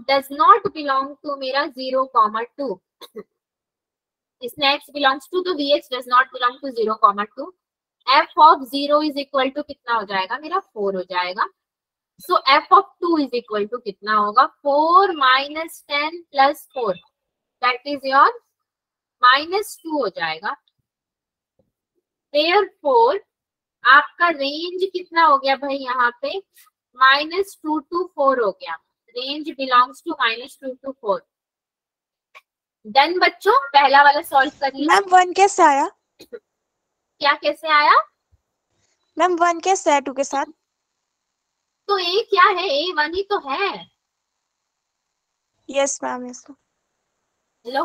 does not belong to मेरा 0,2, इसमें x बिलोंग्स टू, तो Vx does not belong to 0,2। f of 0 is equal to कितना हो जाएगा मेरा 4 हो जाएगा। So f of 2 is equal to कितना होगा 4 minus 10 plus 4 that is your minus 2 हो जाएगा। देयरफॉर आपका रेंज कितना हो गया भाई, यहाँ पे -2 to 4 हो गया। Range belongs to -2 to 4। Done बच्चों, पहला वाला सॉल्व कर लिया। मैम 1 कैसे आया? क्या कैसे आया मैम 1 कैसे आया 2 के साथ? तो ए क्या है, ए 1 ही तो है। Yes ma'am, yes. लो,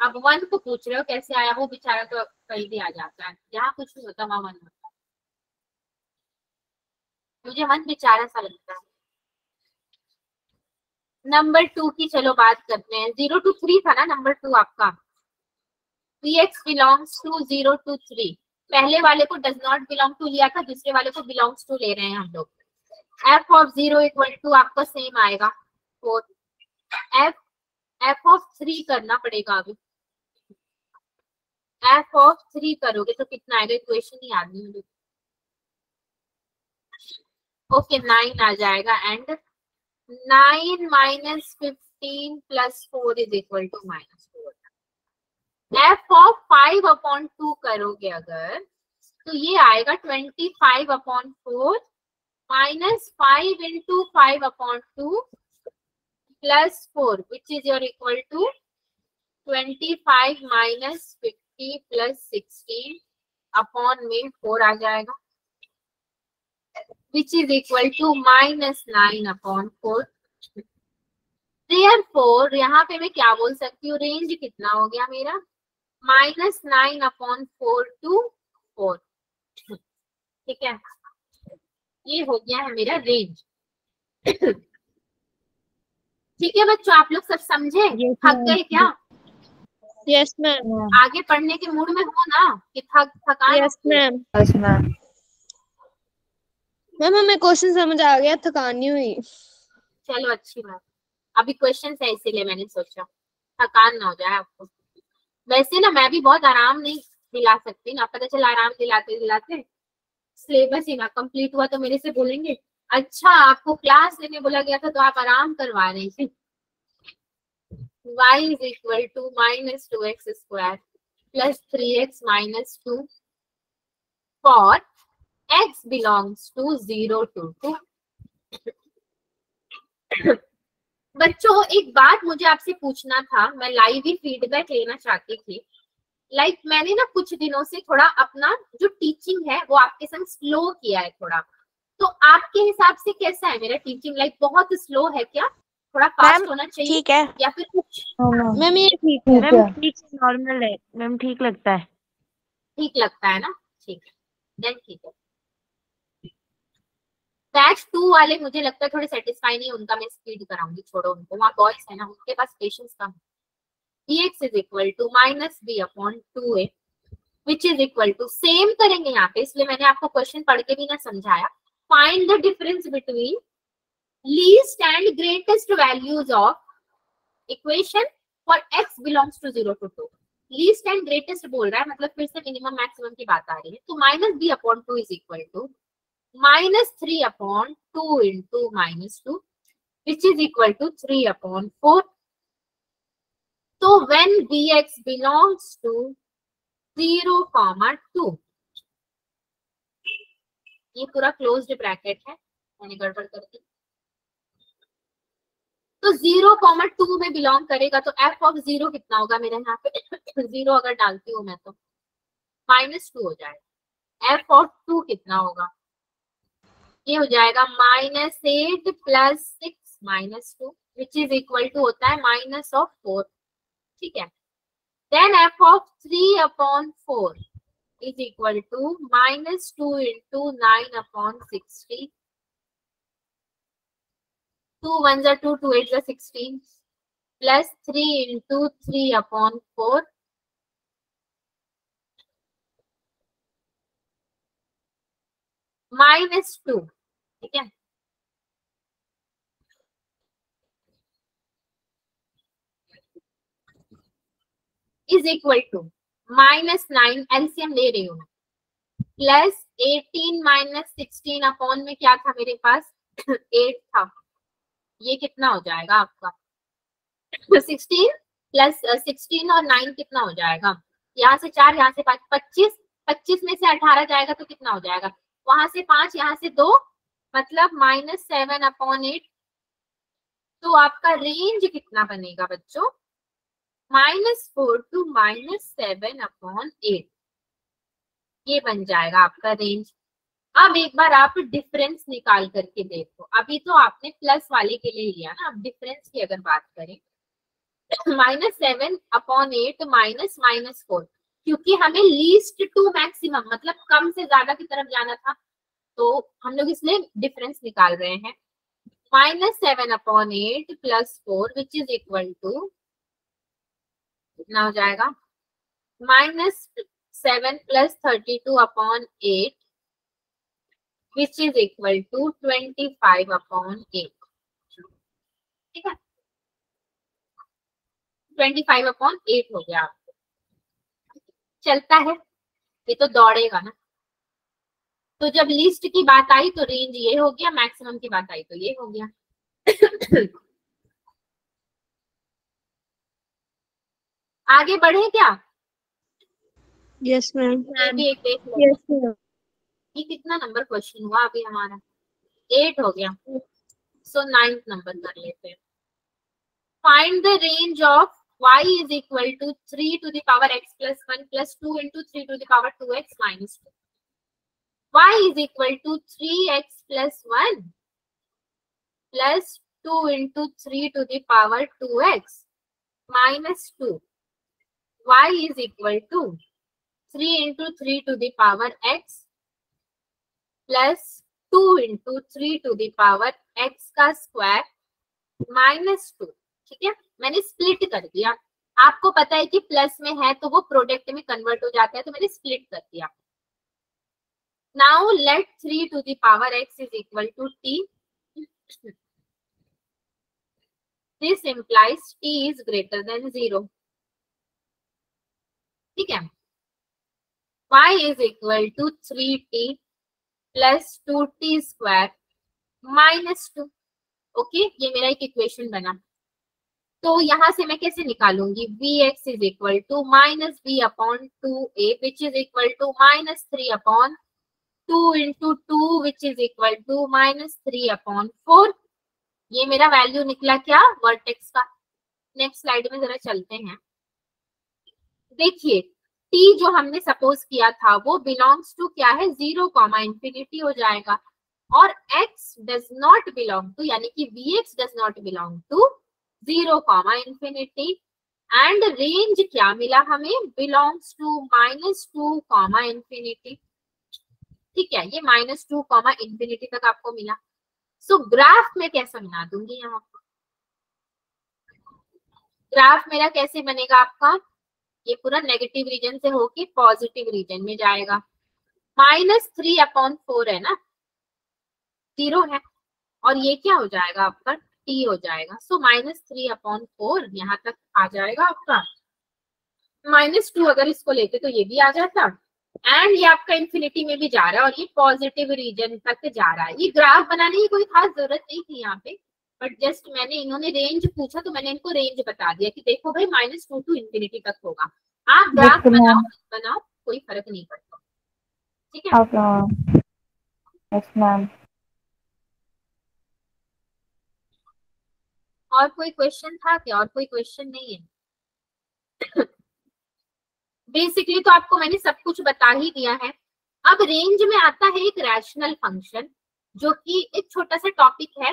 अब 1 को पूछ रहे हो कैसे आया, वो बेचारा तो कहीं भी आ जाता है, जहाँ कुछ नहीं होता वहां 1 होता है। मुझे मन बेचारा सा लगता है। नंबर 2 की चलो बात करते हैं। 0 to 3 था ना नंबर 2 आपका। Px belongs to 0 to 3। पहले वाले को डज नॉट बिलोंग टू लिया था, दूसरे वाले को बिलोंग्स टू ले रहे हैं हम लोग। f ऑफ 0 इक्वल टू आपका सेम आएगा 4। f ऑफ 3 करना पड़ेगा अभी। f ऑफ 3 करोगे तो कितना आएगा, इक्वेशन ही याद नहीं मुझे। ओके 9 आ जाएगा and 9 minus 15 plus 4 is equal to -4। f of 5/2 करोगे अगर तो ये आएगा 25/4 minus 5 into 5/2 plus 4 which is your equal to 25 minus 50 plus 16 upon में 4 आ जाएगा which is equal to -9/4। Therefore यहाँ पे मैं क्या बोल सकती हूँ, रेंज कितना हो गया मेरा, -9/4 to 4। ठीक है, ये हो गया है मेरा रेंज। ठीक है बच्चों, आप लोग सब समझे? थक गए क्या? Yes ma'am. आगे पढ़ने के मूड में हो ना कि थकान? Yes ma'am. Yes ma'am. Ma'am हमें क्वेश्चन समझ आ गया, थकान नहीं हुई। चलो अच्छी बात। अभी क्वेश्चन है इसीलिए मैंने सोचा थकान ना हो जाए आपको। वैसे ना मैं भी बहुत आराम नहीं दिला सकती ना, पता चला आराम दिलाते दिलाते सिलेबस ही ना कंप्लीट हुआ तो मेरे से बोलेंगे अच्छा आपको क्लास लेने बोला गया था तो आप आराम करवा रहे थे। y is equal to -2x square plus 3x minus 2 for x belongs to 0 to 2। बच्चों एक बात मुझे आपसे पूछना था, मैं लाइव ही फीडबैक लेना चाहती थी। मैंने ना कुछ दिनों से थोड़ा अपना जो टीचिंग है वो आपके संग स्लो किया है थोड़ा, तो आपके हिसाब से कैसा है मेरा टीचिंग? बहुत स्लो है क्या, थोड़ा फास्ट होना चाहिए? ठीक है या फिर कुछ? मैम ये ठीक है। मैम ठीक नॉर्मल है मैम, ठीक लगता है। ठीक लगता है ना, ठीक है देन ठीक है। बैच 2 वाले मुझे लगता है थोड़े सेटिस्फाई नहीं, उनका मैं स्पीड कराऊंगी, छोड़ो उनको, वहाँ बॉयज है ना उनके पास पेशेंस कम। dx is equal to -b/2a which is equal to, same करेंगे यहाँ पे, इसलिए मैंने आपको क्वेश्चन पढ़ के भी ना समझाया। Find the difference between least and greatest values of equation for x belongs to 0 to 2। Least and greatest बोल रहा है, मतलब फिर से मिनिमम मैक्सिमम की बात आ रही है। तो -b/2 is equal to -3/2 into -2 which is equal to 3/4। तो when dx belongs to 0, 2, ये पूरा क्लोज्ड ब्रैकेट है, मैंने गड़बड़ कर दी। तो 0, 2 में बिलोंग करेगा तो f ऑफ 0 कितना होगा मेरे यहाँ पे 0 अगर डालती हूँ मैं तो -2 हो जाएगा। f ऑफ 2 कितना होगा, ये हो जाएगा -8 plus 6 -2 which is equal to होता है -4। ठीक है, then f of 3/4 is equal to -2 into 9/60। 2 1 2 2 8 16 plus 3 into 3/4 -2। ठीक है, इज इक्वल टू -9 एलसीएम ले रही हूँ प्लस 18 माइनस 16 अपॉन में क्या था मेरे पास 8 था, ये कितना हो जाएगा आपका 16 प्लस 16 और 9 कितना हो जाएगा, यहाँ से 4 यहाँ से 5 25, 25 में से 18 जाएगा तो कितना हो जाएगा, वहां से 5 यहाँ से 2 मतलब -7/8। तो आपका रेंज कितना बनेगा बच्चों, -4 to -7/8, ये बन जाएगा आपका रेंज। अब एक बार आप डिफरेंस निकाल करके देखो, अभी तो आपने प्लस वाले के लिए लिया ना, अब डिफरेंस की अगर बात करें -7/8 -4, क्योंकि हमें लीस्ट टू मैक्सिमम मतलब कम से ज्यादा की तरफ जाना था, तो हम लोग इसलिए डिफरेंस निकाल रहे हैं। -7/8 + 4 विच इज इक्वल टू, कितना हो जाएगा, -7 + 32/8 विच इज इक्वल टू 25/8। ठीक है, 25/8 हो गया। चलता है, ये तो दौड़ेगा ना। तो जब लिस्ट की बात आई तो रेंज ये हो गया, मैक्सिमम की बात आई तो ये हो गया। आगे बढ़े क्या? Yes ma'am. ये भी एक देख लो। Yes ma'am. ये कितना नंबर क्वेश्चन हुआ अभी हमारा? 8 हो गया। सो 9th नंबर कर लेते हैं। Find the range of y is equal to 3 to the power x plus 1 plus 2 into 3 to the power 2x minus 2. Y is equal to 3x plus 1 plus 2 into 3 to the power 2x minus 2. Y is equal to 3 into 3 to the power x plus 2 into 3 to the power x का square minus 2। ठीक है, मैंने split कर दिया। आपको पता है कि प्लस में है तो वो प्रोडक्ट में कन्वर्ट हो जाता है, तो मैंने स्प्लिट कर दिया। Now let 3 to the power x is equal to t. This implies t is greater than 0. ठीक है, y is equal to 3t plus 2t square minus 2। Okay, ये मेरा एक इक्वेशन बना। तो यहां से मैं कैसे निकालूंगी? vx is equal to -b/2a which is equal to -3/2 into 2 which is equal to -3/4। ये मेरा वैल्यू निकला क्या? वर्टेक्स का। नेक्स्ट स्लाइड में जरा चलते हैं। देखिए, t जो हमने सपोज किया था वो बिलोंग्स टू क्या है? 0, हो जाएगा। और x does not belong to, यानी कि vx does not belong to 0, and range क्या मिला हमें? बिलोंग्स टू -2, ठीक है, ये -2, तक आपको मिला। सो ग्राफ में कैसा बना दूंगी यहाँ पर? ग्राफ मेरा कैसे बनेगा आपका? ये पूरा नेगेटिव रीजन से होके पॉजिटिव रीजन में जाएगा। -3/4 है ना, 0 है, और ये क्या हो जाएगा आपका? t हो जाएगा। सो -3/4 यहाँ तक आ जाएगा आपका। -2 अगर इसको लेते तो ये भी आ जाता, एंड ये आपका इंफिनिटी में भी जा रहा है और ये पॉजिटिव रीजन तक जा रहा है। ये ग्राफ बनाने की कोई खास जरूरत नहीं थी यहाँ पे, बट जस्ट मैंने, इन्होंने रेंज पूछा तो मैंने इनको रेंज बता दिया कि देखो भाई -2 to इंफिनिटी तक होगा। आप ग्राफ बनाओ, कोई फर्क नहीं पड़ता। ठीक है, ओके यस मैम। और कोई क्वेश्चन था क्या? और कोई क्वेश्चन नहीं है? बेसिकली तो आपको मैंने सब कुछ बता ही दिया है। अब रेंज में आता है एक रैशनल फंक्शन, जो कि एक छोटा सा टॉपिक है,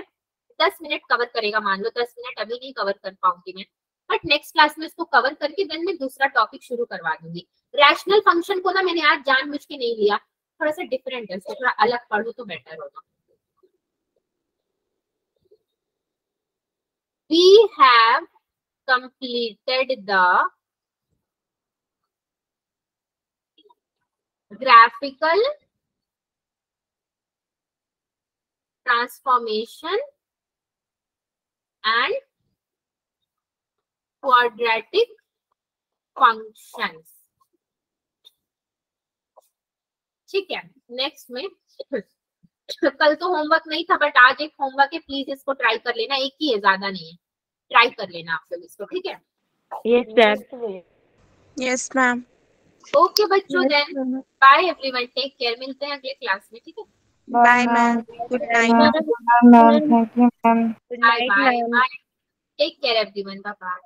10 मिनट कवर करेगा। मान लो 10 मिनट अभी नहीं कवर कर पाऊंगी मैं, बट नेक्स्ट क्लास में इसको कवर करके देन मैं दूसरा टॉपिक शुरू करवा दूंगी। रैशनल फंक्शन को ना मैंने आज जानबूझ के नहीं लिया, थोड़ा सा डिफरेंट है, थोड़ा अलग पढ़ो तो बेटर होगा। We have completed the graphical transformation and quadratic functions। ठीक है, नेक्स्ट में कल तो होमवर्क नहीं था, बट आज एक होमवर्क है, प्लीज इसको ट्राई कर लेना। एक ही है, ज्यादा नहीं है, ट्राई कर लेना आप लोग इसको। ठीक है, yes ma'am. Yes ma'am. Okay बच्चों, then bye everyone, take care. मिलते हैं अगले क्लास में। ठीक है, bye ma'am. Good night. Ma'am thank you ma'am. Bye bye bye, take care everyone, bye bye.